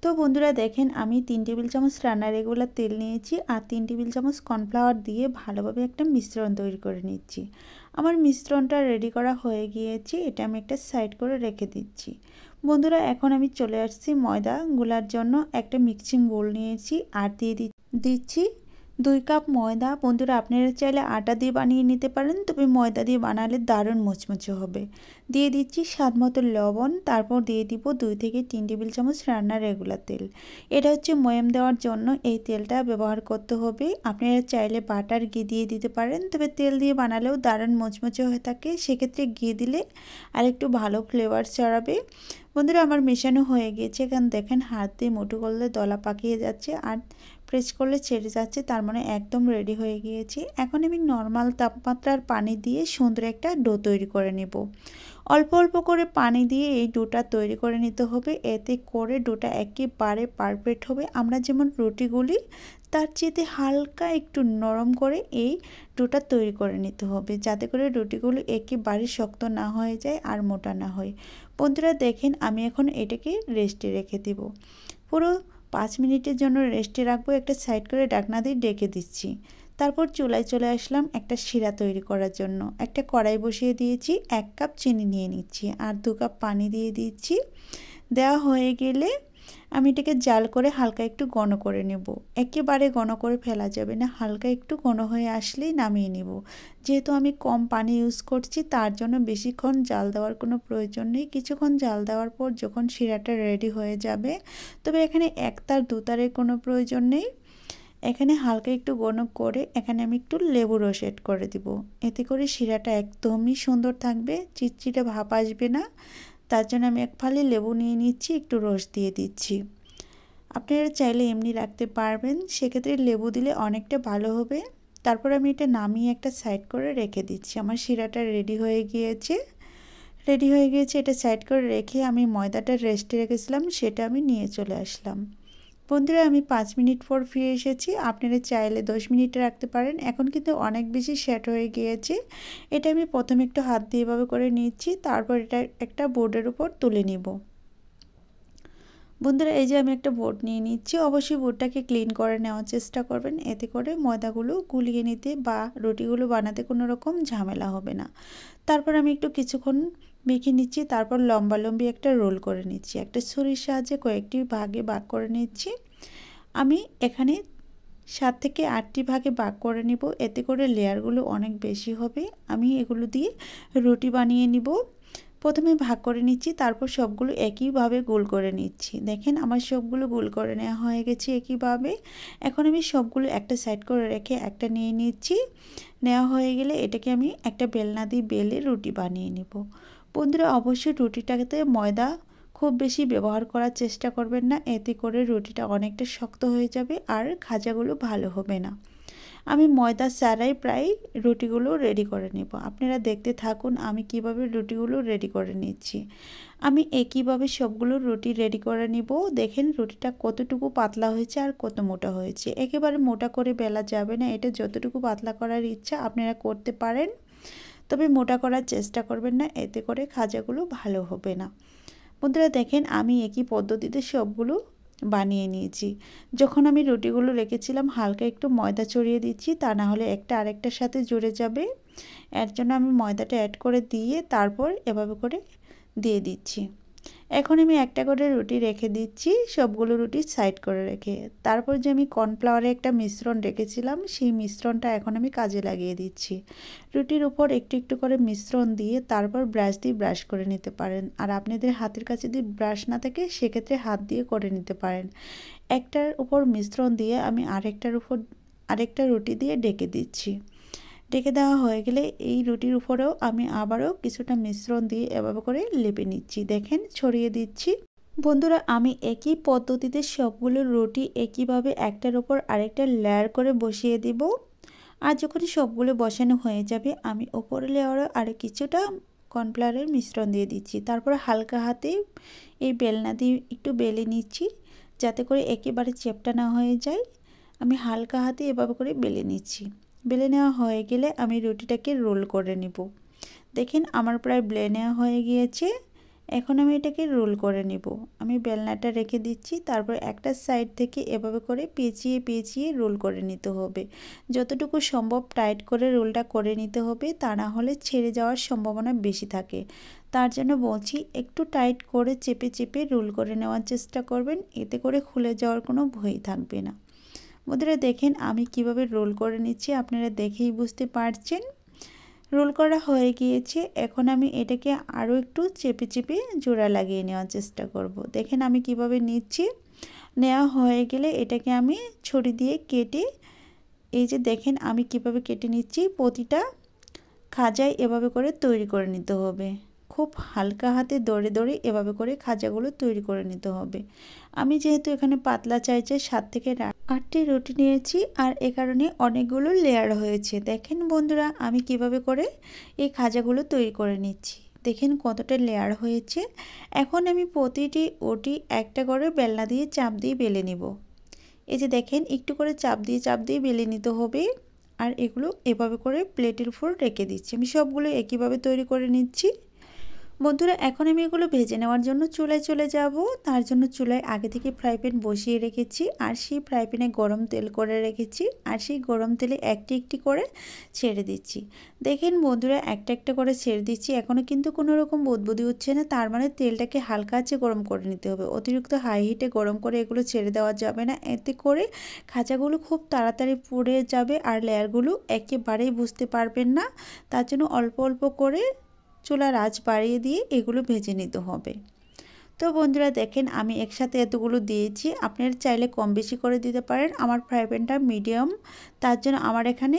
S1: তো বন্ধুরা দেখেন আমি 3 টেবিল চামচ রান্নার রেগুলার তেল নিয়েছি আর 3 টেবিল চামচ কর্নফ্লাওয়ার দিয়ে ভালোভাবে একটা মিশ্রণ তৈরি করে নিচ্ছি। আমার মিশ্রণটা রেডি করা হয়ে গিয়েছে, এটা আমি একটা সাইড করে রেখে দিচ্ছি। বন্ধুরা এখন আমি চলে আসছি ময়দা গুলার জন্য। একটা মিক্সিং বোল নিয়েছি আর দিয়ে দিচ্ছি 2 কাপ ময়দা। বন্ধুরা আপনারা চাইলে আটা দিয়ে বানিয়ে নিতে পারেন, তবে ময়দা দিয়ে বানালে দারুণ মুচমুচে হবে। দিয়ে দিচ্ছি স্বাদ মতো লবণ। তারপর দিয়ে দিব 2 থেকে 3 টেবিল চামচ রান্নার রেগুলার তেল। এটা হচ্ছে ময়াম দেওয়ার জন্য এই তেলটা ব্যবহার করতে হবে। আপনারা চাইলে বাটার ঘি দিয়ে দিতে পারেন, তবে তেল দিয়ে বানালেও দারুণ মুচমুচে হয়ে থাকে। সেক্ষেত্রে ঘি দিলে আর একটু ভালো ফ্লেভার ছড়াবে। বন্ধুরা আমার মেশানো হয়ে গিয়েছে। এখন দেখেন হাত দিয়ে মুঠো করলে দলা পাকিয়ে যাচ্ছে আর প্রেস করলে ছেড়ে যাচ্ছে, তার মানে একদম রেডি হয়ে গিয়েছে। এখন আমি নর্মাল তাপমাত্রার পানি দিয়ে সুন্দর একটা ডো তৈরি করে নেব। অল্প অল্প করে পানি দিয়ে এই ডোটা তৈরি করে নিতে হবে, এতে করে ডোটা একেবারে পারফেক্ট হবে। আমরা যেমন রুটিগুলি তার চেয়ে হালকা একটু নরম করে এই ডোটা তৈরি করে নিতে হবে, যাতে করে রুটিগুলি একেবারে শক্ত না হয়ে যায় আর মোটা না হয়। বন্ধুরা দেখেন আমি এখন এটাকে রেস্টে রেখে দিব। পুরো 5 মিনিটের জন্য রেস্টে রাখবো। একটা সাইড করে ঢাকনা দিয়ে ঢেকে দিচ্ছি। তারপর চুলায় চলে আসলাম একটা শিরা তৈরি করার জন্য। একটা কড়াই বসিয়ে দিয়েছি, 1 কাপ চিনি নিয়ে নিচ্ছি আর 2 কাপ পানি দিয়ে দিচ্ছি। দেওয়া হয়ে গেলে আমি এটাকে জাল করে হালকা একটু ঘন করে নেব। একেবারে ঘন করে ফেলা যাবে না, হালকা একটু ঘন হয়ে আসলেই নামিয়ে নেব। যেহেতু আমি কম পানি ইউজ করছি তার জন্য বেশিক্ষণ জাল দেওয়ার কোনো প্রয়োজন নেই। কিছুক্ষণ জাল দেওয়ার পর যখন শিরাটা রেডি হয়ে যাবে, তবে এখানে 1 তার 2 তারের কোনো প্রয়োজন নেই। এখানে হালকা একটু ঘন করে এখানে আমি একটু লেবু রস এড করে দিব। এতে করে শিরাটা একদমই সুন্দর থাকবে, চিটচিটে ভাব আসবে না। তার জন্য আমি 1 ফালি লেবু নিয়ে নিচ্ছি, একটু রস দিয়ে দিচ্ছি। আপনারা চাইলে এমনি রাখতে পারবেন, সেক্ষেত্রে লেবু দিলে অনেকটা ভালো হবে। তারপর আমি এটা নামিয়ে একটা সাইড করে রেখে দিচ্ছি। আমার শিরাটা রেডি হয়ে গিয়েছে। এটা সাইড করে রেখে আমি ময়দাটা রেস্টে রেখেছিলাম সেটা আমি নিয়ে চলে আসলাম। বন্ধুরা আমি 5 মিনিট পর ফিরে এসেছি। আপনারা চাইলে 10 মিনিট রাখতে পারেন। এখন কিন্তু অনেক বেশি সেট হয়ে গিয়েছে। এটা আমি প্রথমে একটু হাত দিয়ে এভাবে করে নিচ্ছি, তারপর এটা একটা বোর্ডের উপর তুলে নিব। বন্ধুরা এই যে আমি একটা বোর্ড নিয়ে নিচ্ছি। অবশ্যই বোর্ডটাকে ক্লিন করে নেওয়ার চেষ্টা করবেন, এতে করে ময়দাগুলো গুলিয়ে নিতে বা রুটিগুলো বানাতে কোনো রকম ঝামেলা হবে না। তারপর আমি একটু কিছুক্ষণ মেখে নিচ্ছি, তারপর লম্বালম্বি একটা রোল করে নিচ্ছি। একটা ছুরির সাহায্যে কয়েকটি ভাগে ভাগ করে নিচ্ছি। আমি এখানে 7 থেকে 8টি ভাগে ভাগ করে নিব, এতে করে লেয়ারগুলো অনেক বেশি হবে। আমি এগুলো দিয়ে রুটি বানিয়ে নিব। প্রথমে ভাগ করে নিচ্ছি, তারপর সবগুলো একইভাবে গোল করে নিচ্ছি। দেখেন আমার সবগুলো গোল করে নেওয়া হয়ে গেছে একইভাবে। এখন আমি সবগুলো একটা সাইড করে রেখে একটা নিয়ে নিচ্ছি। নেওয়া হয়ে গেলে এটাকে আমি একটা বেলনা দিয়ে বেলে রুটি বানিয়ে নেব। বন্ধুরা অবশ্যই রুটিটাতে ময়দা খুব বেশি ব্যবহার করার চেষ্টা করবেন না, এতে করে রুটিটা অনেকটা শক্ত হয়ে যাবে আর খাজাগুলো ভালো হবে না। আমি ময়দা ছাড়াই প্রায় রুটিগুলো রেডি করে নেব। আপনারা দেখতে থাকুন আমি কিভাবে রুটিগুলো রেডি করে নিচ্ছি। আমি একইভাবে সবগুলো রুটি রেডি করে নিব। দেখেন রুটিটা কতটুকু পাতলা হয়েছে আর কত মোটা হয়েছে। একেবারে মোটা করে বেলা যাবে না, এটা যতটুকু পাতলা করার ইচ্ছা আপনারা করতে পারেন, তবে মোটা করার চেষ্টা করবেন না, এতে করে খাজাগুলো ভালো হবে না। বন্ধুরা দেখেন আমি একই পদ্ধতিতে সবগুলো বানিয়ে নিয়েছি। যখন আমি রুটিগুলো রেখেছিলাম হালকা একটু ময়দা ছড়িয়ে দিচ্ছি, তা না হলে একটা আরেকটার সাথে জুড়ে যাবে। এর জন্য আমি ময়দাটা অ্যাড করে দিয়ে তারপর এভাবে করে দিয়ে দিচ্ছি। এখন আমি একটা করে রুটি রেখে দিচ্ছি, সবগুলো রুটি সাইড করে রেখে। তারপর যে আমি কর্নফ্লাওয়ারে একটা মিশ্রণ রেখেছিলাম সেই মিশ্রণটা এখন আমি কাজে লাগিয়ে দিচ্ছি। রুটির উপর একটু একটু করে মিশ্রণ দিয়ে তারপর ব্রাশ দিয়ে ব্রাশ করে নিতে পারেন, আর আপনাদের হাতের কাছে যদি ব্রাশ না থাকে সেক্ষেত্রে হাত দিয়ে করে নিতে পারেন। একটার উপর মিশ্রণ দিয়ে আমি আরেকটা রুটি দিয়ে ঢেকে দিচ্ছি। ঢেকে দেওয়া হয়ে গেলে এই রুটির উপরেও আমি আবারও কিছুটা মিশ্রণ দিয়ে এভাবে করে লেপে নিচ্ছি। দেখেন ছড়িয়ে দিচ্ছি। বন্ধুরা আমি একই পদ্ধতিতে সবগুলো রুটি একইভাবে একটার উপর আরেকটা লেয়ার করে বসিয়ে দিব। আর যখন সবগুলো বসানো হয়ে যাবে আমি উপরে লেয়ারে আরও কিছুটা কর্নফ্লাওয়ারের মিশ্রণ দিয়ে দিচ্ছি। তারপর হালকা হাতে এই বেলনা দিয়ে একটু বেলে নিচ্ছি, যাতে করে একেবারে চ্যাপ্টা না হয়ে যায়। আমি হালকা হাতে এভাবে করে বেলে নিচ্ছি। বেলে নেওয়া হয়ে গেলে আমি রুটিটাকে রোল করে নেব। দেখেন আমার প্রায় বেলে নেওয়া হয়ে গিয়েছে। এখন আমি এটাকে রোল করে নেব। আমি বেলনাটা রেখে দিচ্ছি, তারপর একটা সাইড থেকে এভাবে করে পেঁচিয়ে পেঁচিয়ে রোল করে নিতে হবে। যতটুকু সম্ভব টাইট করে রোলটা করে নিতে হবে, তা না হলে ছেড়ে যাওয়ার সম্ভাবনা বেশি থাকে। তার জন্য বলছি একটু টাইট করে চেপে চেপে রোল করে নেওয়ার চেষ্টা করবেন, এতে করে খুলে যাওয়ার কোনো ভয় থাকবে না। বন্ধুরা দেখেন আমি কিভাবে রোল করে নিচ্ছি, আপনারা দেখেই বুঝতে পারছেন। রোল করা হয়ে গিয়েছে। এখন আমি এটাকে আরও একটু চেপে চেপে জোড়া লাগিয়ে নেওয়ার চেষ্টা করব। দেখেন আমি কিভাবে নিচ্ছি। নেওয়া হয়ে গেলে এটাকে আমি ছুরি দিয়ে কেটে, এই যে দেখেন আমি কিভাবে কেটে নিচ্ছি, প্রতিটা খাজায় এভাবে করে তৈরি করে নিতে হবে। খুব হালকা হাতে দড়ে দড়ে এভাবে করে খাজাগুলো তৈরি করে নিতে হবে। আমি যেহেতু এখানে পাতলা চাইছে 7 থেকে 8টি রুটি নিয়েছি, আর এ কারণে অনেকগুলো লেয়ার হয়েছে। দেখেন বন্ধুরা আমি কিভাবে করে এই খাজাগুলো তৈরি করে নিচ্ছি। দেখেন কতটা লেয়ার হয়েছে। এখন আমি প্রতিটি ওটি একটা করে বেলনা দিয়ে চাপ দিয়ে বেলে নিব। এই যে দেখেন একটু করে চাপ দিয়ে বেলে নিতে হবে। আর এগুলো এভাবে করে প্লেটের উপর রেখে দিচ্ছি। আমি সবগুলো একইভাবে তৈরি করে নিচ্ছি। বন্ধুরা এখন আমি এগুলো ভেজে নেওয়ার জন্য চুলায় চলে যাব। তার জন্য চুলায় আগে থেকে ফ্রাই প্যান বসিয়ে রেখেছি, আর সেই ফ্রাই প্যানে গরম তেল করে রেখেছি, আর সেই গরম তেলে একটি একটি করে ছেড়ে দিচ্ছি। দেখেন বন্ধুরা একটা একটা করে ছেড়ে দিচ্ছি। এখনও কিন্তু কোনো রকম বুদবুদি উঠছে না, তার মানে তেলটাকে হালকা আঁচে গরম করে নিতে হবে। অতিরিক্ত হাই হিটে গরম করে এগুলো ছেড়ে দেওয়া যাবে না, এতে করে খাঁচাগুলো খুব তাড়াতাড়ি পুড়ে যাবে আর লেয়ারগুলো একেবারেই বুঝতে পারবেন না। তার জন্য অল্প অল্প করে চুলার আঁচ বাড়িয়ে দিয়ে এগুলো ভেজে নিতে হবে। তো বন্ধুরা দেখেন আমি একসাথে এতগুলো দিয়েছি, আপনারা চাইলে কম বেশি করে দিতে পারেন। আমার ফ্রাই প্যানটা মিডিয়াম, তার জন্য আমার এখানে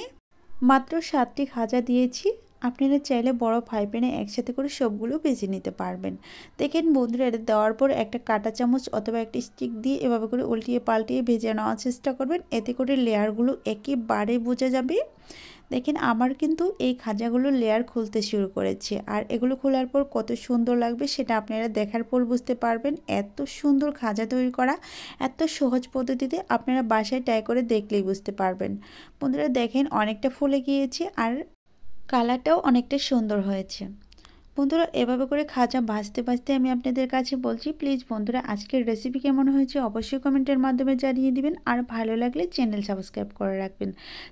S1: মাত্র 7টি খাজা দিয়েছি। আপনারা চাইলে বড় ফ্রাই প্যানে একসাথে করে সবগুলো ভেজে নিতে পারবেন। দেখেন বন্ধুরা এটা দেওয়ার পর একটা কাঁটা চামচ অথবা একটা স্টিক দিয়ে এভাবে করে উল্টিয়ে পাল্টিয়ে ভেজে নেওয়ার চেষ্টা করবেন, এতে করে লেয়ারগুলো একেবারে বোঝা যাবে। দেখেন আমার কিন্তু এই খাজাগুলো লেয়ার খুলতে শুরু করেছে, আর এগুলো খোলার পর কত সুন্দর লাগবে সেটা আপনারা দেখার পর বুঝতে পারবেন। এত সুন্দর খাজা তৈরি করা এত সহজ পদ্ধতিতে আপনারা বাসায় ট্রাই করে দেখলেই বুঝতে পারবেন। বন্ধুরা দেখেন অনেকটা ফুলে গিয়েছে আর কালারটাও অনেকটা সুন্দর হয়েছে। বন্ধুরা এভাবে করে খাজা ভাজতে ভাজতে আমি আপনাদের কাছে বলছি, প্লিজ বন্ধুরা আজকের রেসিপি কেমন হয়েছে অবশ্যই কমেন্টের মাধ্যমে জানিয়ে দিবেন, আর ভালো লাগলে চ্যানেল সাবস্ক্রাইব করে রাখবেন।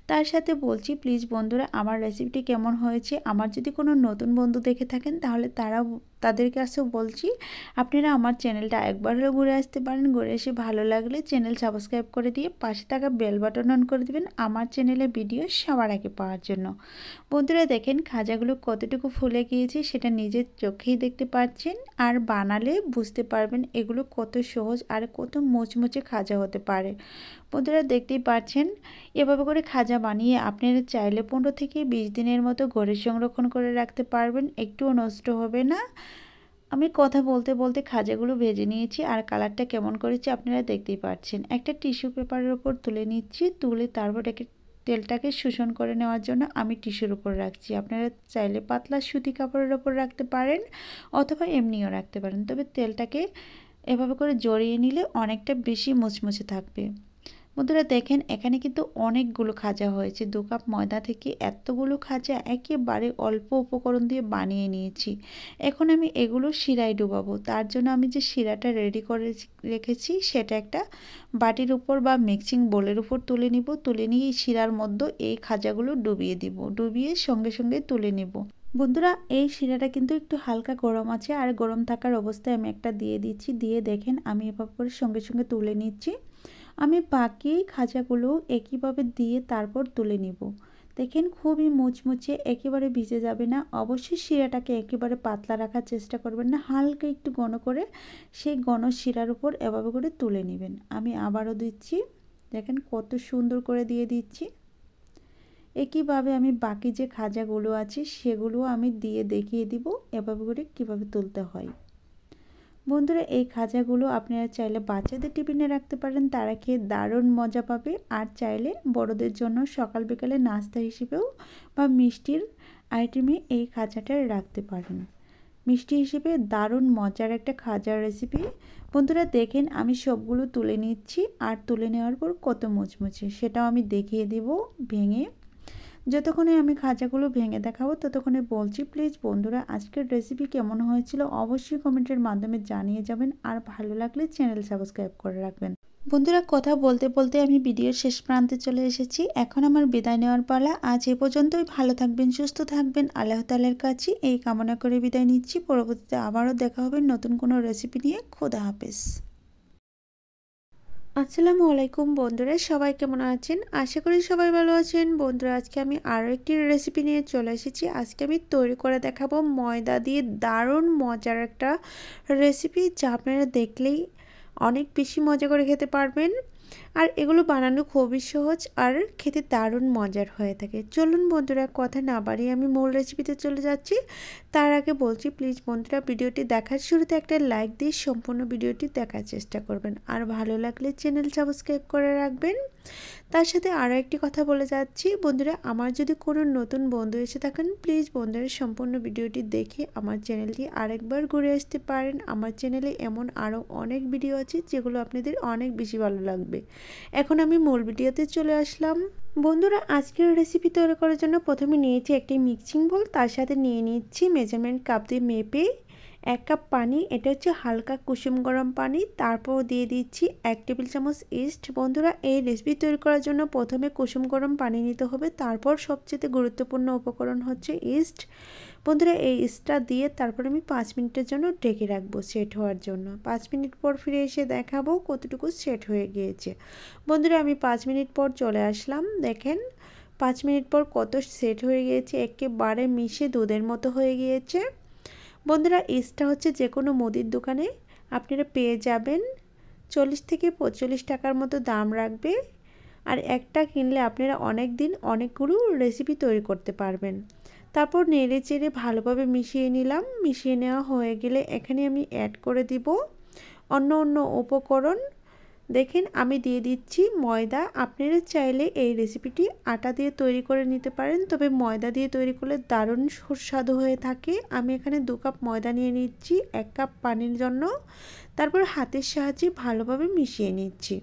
S1: তার সাথে বলছি প্লিজ বন্ধুরা আমার রেসিপিটি কেমন হয়েছে, আমার যদি কোনো নতুন বন্ধু দেখে থাকেন তাহলে তাদের কাছেও বলছি আপনারা আমার চ্যানেলটা একবার হলেও ঘুরে আসতে পারেন। ঘুরে এসে ভালো লাগলে চ্যানেল সাবস্ক্রাইব করে দিয়ে পাশে থাকা বেল বাটন অন করে দিবেন আমার চ্যানেলে ভিডিও সবার আগে পাওয়ার জন্য। বন্ধুরা দেখেন খাজাগুলো কতটুকু ফুলে গিয়েছে সেটা নিজের চোখেই দেখতে পাচ্ছেন, আর বানালে বুঝতে পারবেন এগুলো কত সহজ আর কত মুচমুচে খাজা হতে পারে। বন্ধুরা দেখতেই পাচ্ছেন এভাবে করে খাজা বানিয়ে আপনারা চাইলে 15 থেকে 20 দিনের মতো ঘরে সংরক্ষণ করে রাখতে পারবেন, একটুও নষ্ট হবে না। আমি কথা বলতে বলতে খাজাগুলো ভেজে নিয়েছি আর কালারটা কেমন করেছে আপনারা দেখতেই পাচ্ছেন। একটা টিস্যু পেপারের উপর তুলে নিচ্ছি, তুলে তারপর তেলটাকে শোষণ করে নেওয়ার জন্য আমি টিস্যুর উপর রাখছি। আপনারা চাইলে পাতলা সুতি কাপড়ের উপর রাখতে পারেন অথবা এমনিও রাখতে পারেন, তবে তেলটাকে এভাবে করে জড়িয়ে নিলে অনেকটা বেশি মুচমুচে থাকবে। বন্ধুরা দেখেন এখানে কিন্তু অনেকগুলো খাজা হয়েছে, 2 কাপ ময়দা থেকে এতগুলো খাজা একেবারে অল্প উপকরণ দিয়ে বানিয়ে নিয়েছি। এখন আমি এগুলো শিরায় ডুবাবো, তার জন্য আমি যে শিরাটা রেডি করে রেখেছি সেটা একটা বাটির উপর বা মিক্সিং বোলের উপর তুলে নিব। তুলে নিয়ে শিরার মধ্যে এই খাজাগুলো ডুবিয়ে দিব, ডুবিয়ে সঙ্গে সঙ্গে তুলে নিব। বন্ধুরা এই শিরাটা কিন্তু একটু হালকা গরম আছে, আর গরম থাকার অবস্থায় আমি একটা দিয়ে দিচ্ছি। দিয়ে দেখেন আমি এভাবে করে সঙ্গে সঙ্গে তুলে নিচ্ছি। আমি বাকি খাজাগুলো একইভাবে দিয়ে তারপর তুলে নিব। দেখেন খুবই মুচমুচে, একেবারে ভিজে যাবে না। অবশ্যই শিরাটাকে একেবারে পাতলা রাখার চেষ্টা করবেন না, হালকা একটু ঘন করে সেই ঘন শিরার উপর এভাবে করে তুলে নেবেন। আমি আবারও দিচ্ছি, দেখেন কত সুন্দর করে দিয়ে দিচ্ছি। একইভাবে আমি বাকি যে খাজাগুলো আছে সেগুলো আমি দিয়ে দেখিয়ে দিব এভাবে করে কীভাবে তুলতে হয়। বন্ধুরা এই খাজাগুলো আপনারা চাইলে বাচ্চাদের টিফিনে রাখতে পারেন, তারা খেয়ে দারুণ মজা পাবে। আর চাইলে বড়দের জন্য সকাল বিকালে নাস্তা হিসেবেও বা মিষ্টির আইটেমে এই খাজাটা রাখতে পারেন। মিষ্টি হিসেবে দারুণ মজার একটা খাজার রেসিপি। বন্ধুরা দেখেন আমি সবগুলো তুলে নিচ্ছি, আর তুলে নেওয়ার পর কত মুচমুচে সেটাও আমি দেখিয়ে দেব ভেঙে। যতক্ষণে আমি খাজাগুলো ভেঙে দেখাবো ততক্ষণে বলছি প্লিজ বন্ধুরা আজকের রেসিপি কেমন হয়েছিল অবশ্যই কমেন্টের মাধ্যমে জানিয়ে যাবেন, আর ভালো লাগলে চ্যানেল সাবস্ক্রাইব করে রাখবেন। বন্ধুরা কথা বলতে বলতে আমি ভিডিওর শেষ প্রান্তে চলে এসেছি, এখন আমার বিদায় নেওয়ার পালা। আজ এ পর্যন্তই। ভালো থাকবেন, সুস্থ থাকবেন, আল্লাহ তাআলার কাছে এই কামনা করে বিদায় নিচ্ছি। পরবর্তীতে আবারও দেখা হবে নতুন কোনো রেসিপি নিয়ে। খোদা হাফেজ। আসসালামু আলাইকুম বন্ধুরা, সবাই কেমন আছেন? আশা করি সবাই ভালো আছেন। বন্ধুরা আজকে আমি আরও একটি রেসিপি নিয়ে চলে এসেছি। আজকে আমি তৈরি করে দেখাবো ময়দা দিয়ে দারুণ মজার একটা রেসিপি, যা আপনারা দেখলেই অনেক বেশি মজা করে খেতে পারবেন। আর এগুলো বানানো খুবই সহজ আর খেতে দারুণ মজার হয়ে থাকে। চলুন বন্ধুরা কথা না বাড়িয়ে আমি মূল রেসিপিতে চলে যাচ্ছি। তার আগে বলছি প্লিজ বন্ধুরা ভিডিওটি দেখার শুরুতে একটা লাইক দিয়ে সম্পূর্ণ ভিডিওটি দেখার চেষ্টা করবেন, আর ভালো লাগলে চ্যানেল সাবস্ক্রাইব করে রাখবেন। তার সাথে আরও একটি কথা বলে যাচ্ছি বন্ধুরা, আমার যদি কোনো নতুন বন্ধু এসে থাকেন প্লিজ বন্ধুরা সম্পূর্ণ ভিডিওটি দেখে আমার চ্যানেলটি আরেকবার ঘুরে আসতে পারেন। আমার চ্যানেলে এমন আরও অনেক ভিডিও আছে যেগুলো আপনাদের অনেক বেশি ভালো লাগবে। এখন আমি মূল ভিডিওতে চলে আসলাম। বন্ধুরা আজকের রেসিপি তৈরি করার জন্য প্রথমে নিয়েছি একটি মিক্সিং বোল, তার সাথে নিয়ে নিচ্ছি মেজারমেন্ট কাপ দিয়ে মেপে 1 কাপ পানি। এটা হচ্ছে হালকা কুসুম গরম পানি। তারপর দিয়ে দিচ্ছি 1 টেবিল চামচ ইস্ট। বন্ধুরা এই রেসিপি তৈরি করার জন্য প্রথমে কুসুম গরম পানি নিতে হবে, তারপর সবচেয়ে গুরুত্বপূর্ণ উপকরণ হচ্ছে ইস্ট। বন্ধুরা এই ইস্টটা দিয়ে তারপর আমি 5 মিনিটের জন্য ঢেকে রাখবো সেট হওয়ার জন্য। 5 মিনিট পর ফিরে এসে দেখাবো কতটুকু সেট হয়ে গিয়েছে। বন্ধুরা আমি 5 মিনিট পর চলে আসলাম। দেখেন 5 মিনিট পর কত সেট হয়ে গিয়েছে, একেবারে মিশে দুধের মতো হয়ে গিয়েছে। বন্ধুরা ইস্টটা হচ্ছে যে কোনো মুদির দোকানে আপনারা পেয়ে যাবেন, 40 থেকে 45 টাকার মতো দাম রাখবে। আর একটা কিনলে আপনারা অনেক দিন অনেকগুলো রেসিপি তৈরি করতে পারবেন। তারপর নেড়ে চেড়ে ভালোভাবে মিশিয়ে নিলাম। মিশিয়ে নেওয়া হয়ে গেলে এখানে আমি অ্যাড করে দিব অন্য উপকরণ। দেখেন আমি দিয়ে দিচ্ছি ময়দা। আপনারা চাইলে এই রেসিপিটি আটা দিয়ে তৈরি করে নিতে পারেন, তবে ময়দা দিয়ে তৈরি করলে দারুণ সুস্বাদু হয়ে থাকে। আমি এখানে 2 কাপ ময়দা নিয়ে নিচ্ছি 1 কাপ পানির জন্য, তারপর হাতের সাহায্যে ভালোভাবে মিশিয়ে নিচ্ছি।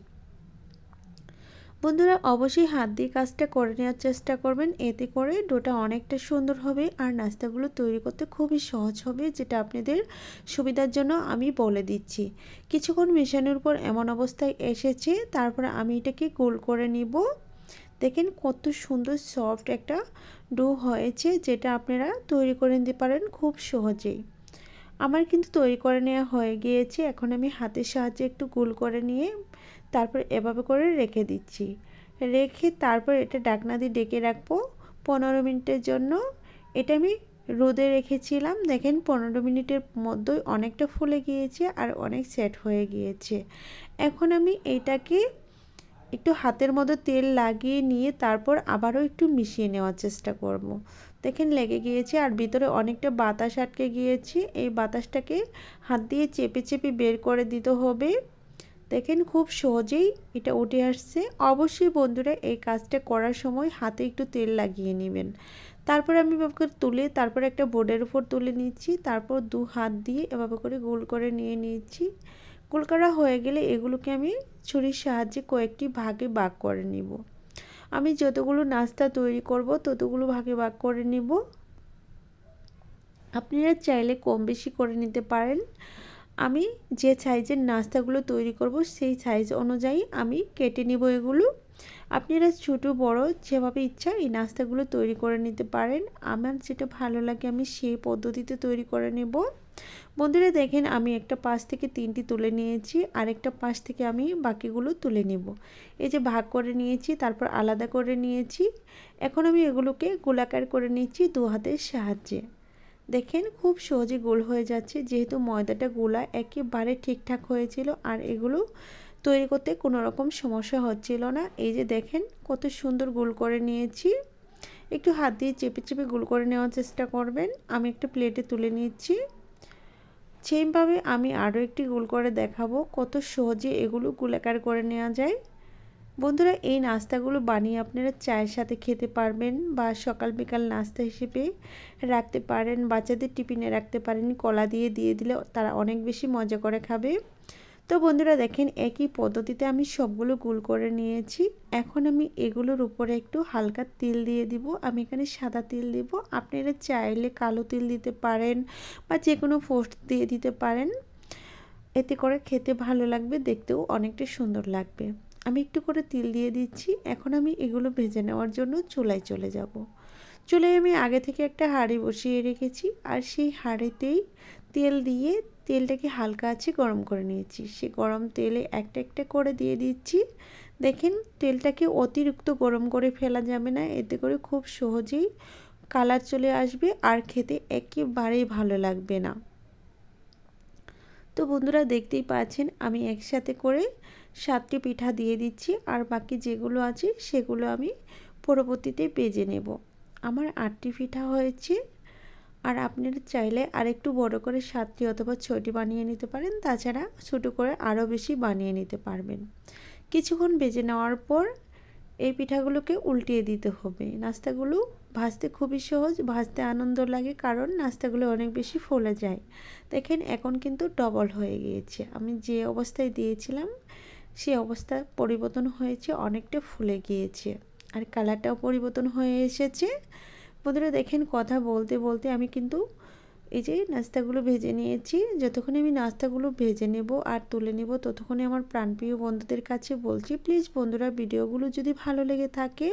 S1: বন্ধুরা অবশ্যই হাত দিয়ে কাজটা করে নেওয়ার চেষ্টা করবেন, এতে করে ডোটা অনেকটা সুন্দর হবে আর নাস্তাগুলো তৈরি করতে খুবই সহজ হবে, যেটা আপনাদের সুবিধার জন্য আমি বলে দিচ্ছি। কিছুক্ষণ মেশানোর পর এমন অবস্থায় এসেছে, তারপরে আমি এটাকে গোল করে নিব। দেখেন কত সুন্দর সফট একটা ডো হয়েছে, যেটা আপনারা তৈরি করে নিতে পারেন খুব সহজেই। আমার কিন্তু তৈরি করে নেওয়া হয়ে গিয়েছে। এখন আমি হাতের সাহায্যে একটু গোল করে নিয়ে তারপর এভাবে করে রেখে দিচ্ছি। রেখে তারপর এটা ঢাকনা দিয়ে ঢেকে রাখবো 15 মিনিটের জন্য। এটা আমি রোদে রেখেছিলাম। দেখেন 15 মিনিটের মধ্যেই অনেকটা ফুলে গিয়েছে আর অনেক সেট হয়ে গিয়েছে। এখন আমি এইটাকে একটু হাতের মধ্যে তেল লাগিয়ে নিয়ে তারপর আবারও একটু মিশিয়ে নেওয়ার চেষ্টা করব। দেখেন লেগে গিয়েছে আর ভিতরে অনেকটা বাতাস আটকে গিয়েছে। এই বাতাসটাকে হাত দিয়ে চেপে চেপে বের করে দিতে হবে। দেখেন খুব সহজেই এটা উঠে আসছে। অবশ্যই বন্ধুরা এই কাজটা করার সময় হাতে একটু তেল লাগিয়ে নেবেন। তারপর আমি এভাবে করে তুলে তারপর একটা বোর্ডের উপর তুলে নিচ্ছি। তারপর 2 হাত দিয়ে এভাবে করে গোল করে নিয়ে নিচ্ছি। গোল করা হয়ে গেলে এগুলোকে আমি ছুরির সাহায্যে কয়েকটি ভাগে ভাগ করে নিব। আমি যতগুলো নাস্তা তৈরি করব ততগুলো ভাগে ভাগ করে নিব। আপনারা চাইলে কম বেশি করে নিতে পারেন। আমি যে সাইজের নাস্তাগুলো তৈরি করব সেই সাইজ অনুযায়ী আমি কেটে নিব এগুলো। আপনারা ছোট বড় যেভাবে ইচ্ছা এই নাস্তাগুলো তৈরি করে নিতে পারেন। আমার যেটা ভালো লাগে আমি সেই পদ্ধতিতে তৈরি করে নেব। বন্ধুরা দেখেন আমি একটা পাশ থেকে 3টি তুলে নিয়েছি, আরেকটা পাশ থেকে আমি বাকিগুলো তুলে নেব। এই যে ভাগ করে নিয়েছি, তারপর আলাদা করে নিয়েছি। এখন আমি এগুলোকে গোলাকার করে নিচ্ছি 2 হাতের সাহায্যে। দেখেন খুব সহজে গোল হয়ে যাচ্ছে, যেহেতু ময়দাটা গোলা একেবারে ঠিকঠাক হয়েছিল আর এগুলো তৈরি করতে কোনো রকম সমস্যা হচ্ছিল না। এই যে দেখেন কত সুন্দর গোল করে নিয়েছি। একটু হাত দিয়ে চেপে চেপে গোল করে নেওয়ার চেষ্টা করবেন। আমি একটা প্লেটে তুলে নিচ্ছি। সেমভাবে আমি আরও একটি গোল করে দেখাবো কত সহজে এগুলো গোলাকার করে নেওয়া যায়। বন্ধুরা এই নাস্তাগুলো বানিয়ে আপনারা চায়ের সাথে খেতে পারবেন বা সকাল বিকাল নাস্তা হিসেবে রাখতে পারেন, বাচ্চাদের টিফিনে রাখতে পারেন। কলা দিয়ে দিলে তারা অনেক বেশি মজা করে খাবে। তো বন্ধুরা দেখেন একই পদ্ধতিতে আমি সবগুলো গোল করে নিয়েছি। এখন আমি এগুলোর উপরে একটু হালকা তেল দিয়ে দিব। আমি এখানে সাদা তেল দিব, আপনারা চাইলে কালো তেল দিতে পারেন বা যে কোনো ফোড়ন দিয়ে দিতে পারেন। এতে করে খেতে ভালো লাগবে, দেখতেও অনেকটা সুন্দর লাগবে। আমি একটু করে তেল দিয়ে দিচ্ছি। এখন আমি এগুলো ভেজে নেওয়ার জন্য চুলায় চলে যাব। চুলায় আমি আগে থেকে একটা হাঁড়ি বসিয়ে রেখেছি আর সেই হাঁড়িতেই তেল দিয়ে তেলটাকে হালকা আছে গরম করে নিয়েছি। সেই গরম তেলে একটা একটা করে দিয়ে দিচ্ছি। দেখেন তেলটাকে অতিরিক্ত গরম করে ফেলা যাবে না, এতে করে খুব সহজেই কালার চলে আসবে আর খেতে একেবারেই ভালো লাগবে না। তো বন্ধুরা দেখতেই পাচ্ছেন আমি একসাথে করে 7টি পিঠা দিয়ে দিচ্ছি আর বাকি যেগুলো আছে সেগুলো আমি পরবর্তীতে ভেজে নেব। আমার 8টি পিঠা হয়েছে আর আপনারা চাইলে আরেকটু বড় করে 7টি অথবা 6টি বানিয়ে নিতে পারেন। তাছাড়া ছোটো করে আরও বেশি বানিয়ে নিতে পারবেন। কিছুক্ষণ ভেজে নেওয়ার পর এই পিঠাগুলোকে উল্টিয়ে দিতে হবে। নাস্তাগুলো ভাজতে খুবই সহজ, ভাজতে আনন্দ লাগে কারণ নাস্তাগুলো অনেক বেশি ফুলে যায়। দেখেন এখন কিন্তু ডবল হয়ে গিয়েছে। আমি যে অবস্থায় দিয়েছিলাম সেই অবস্থা পরিবর্তন হয়েছে, অনেকটা ফুলে গিয়েছে আর কালারটাও পরিবর্তন হয়ে এসেছে। বন্ধুরা দেখেন কথা বলতে বলতে আমি কিন্তু এই যে নাস্তাগুলো ভেজে নিয়েছি। যতক্ষণে আমি নাস্তাগুলো ভেজে নেব আর তুলে নেব ততক্ষণে আমার প্রাণপ্রিয় বন্ধুদের কাছে বলছি, প্লিজ বন্ধুরা ভিডিওগুলো যদি ভালো লেগে থাকে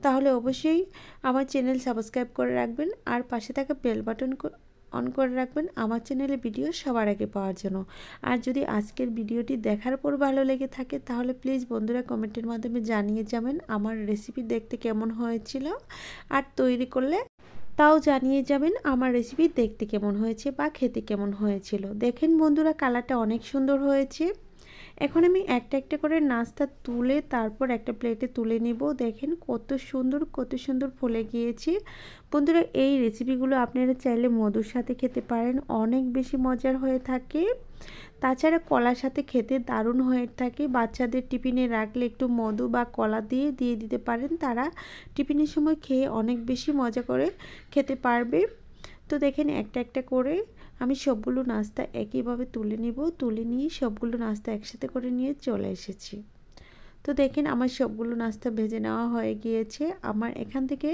S1: তাহলে অবশ্যই আমার চ্যানেল সাবস্ক্রাইব করে রাখবেন আর পাশে থাকা বেল বাটন অন করে রাখবেন আমার চ্যানেলে ভিডিও সবার আগে পাওয়ার জন্য। আর যদি আজকের ভিডিওটি দেখার পর ভালো লেগে থাকে তাহলে প্লিজ বন্ধুরা কমেন্টের মাধ্যমে জানিয়ে যাবেন আমার রেসিপি দেখতে কেমন হয়েছিল আর তৈরি করলে তাও জানিয়ে যাবেন আমার রেসিপি দেখতে কেমন হয়েছে বা খেতে কেমন হয়েছিল। দেখেন বন্ধুরা কালারটা অনেক সুন্দর হয়েছে। এখন আমি একটা একটা করে নাস্তা তুলে তারপর একটা প্লেটে তুলে নেব। দেখেন কত সুন্দর ফুলে গিয়েছে। বন্ধুরা এই রেসিপিগুলো আপনারা চাইলে মধুর সাথে খেতে পারেন, অনেক বেশি মজার হয়ে থাকে। তাছাড়া কলার সাথে খেতে দারুণ হয়ে থাকে। বাচ্চাদের টিফিনে রাখলে একটু মধু বা কলা দিয়ে দিতে পারেন, তারা টিফিনের সময় খেয়ে অনেক বেশি মজা করে খেতে পারবে। তো দেখেন একটা একটা করে আমি সবগুলো নাস্তা একইভাবে তুলে নিব। তুলে নিয়ে সবগুলো নাস্তা একসাথে করে নিয়ে চলে এসেছি। তো দেখেন আমার সবগুলো নাস্তা ভেজে নেওয়া হয়ে গিয়েছে। আমার এখান থেকে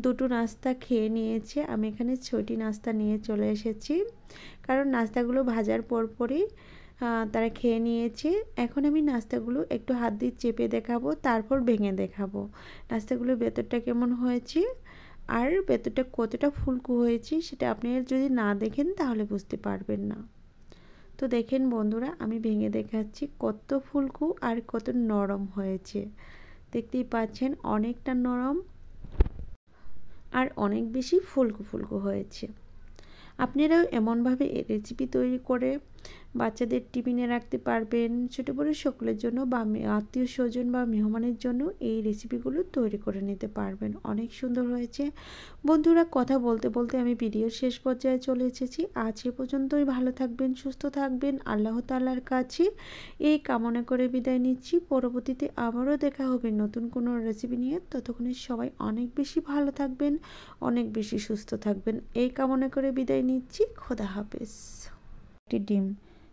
S1: দুটো নাস্তা খেয়ে নিয়েছে। আমি এখানে 6টি নাস্তা নিয়ে চলে এসেছি, কারণ নাস্তাগুলো ভাজার পরপরই তারা খেয়ে নিয়েছে। এখন আমি নাস্তাগুলো একটু হাত দিয়ে চেপে দেখাবো, তারপর ভেঙে দেখাবো নাস্তাগুলোর ভেতরটা কেমন হয়েছে আর ভেতরটা কতটা ফুলকো হয়েছে। সেটা আপনারা যদি না দেখেন তাহলে বুঝতে পারবেন না। তো দেখেন বন্ধুরা, আমি ভেঙে দেখাচ্ছি কত ফুলকো আর কত নরম হয়েছে। দেখতেই পাচ্ছেন অনেকটা নরম আর অনেক বেশি ফুলকো হয়েছে। আপনারাও এমনভাবে রেসিপি তৈরি করে বাচ্চাদের টিফিনে রাখতে পারবেন। ছোটো বড়ো সকলের জন্য বা আত্মীয় স্বজন বা মেহমানের জন্য এই রেসিপিগুলো তৈরি করে নিতে পারবেন। অনেক সুন্দর হয়েছে। বন্ধুরা, কথা বলতে বলতে আমি ভিডিওর শেষ পর্যায়ে চলে এসেছি। আজ এ পর্যন্তই। ভালো থাকবেন, সুস্থ থাকবেন। আল্লাহ তাআলার কাছে এই কামনা করে বিদায় নিচ্ছি। পরবর্তীতে আবারও দেখা হবে নতুন কোনো রেসিপি নিয়ে। ততক্ষণে সবাই অনেক বেশি ভালো থাকবেন, অনেক বেশি সুস্থ থাকবেন এই কামনা করে বিদায় নিচ্ছি। খোদা হাফেজ। একটি ডিম,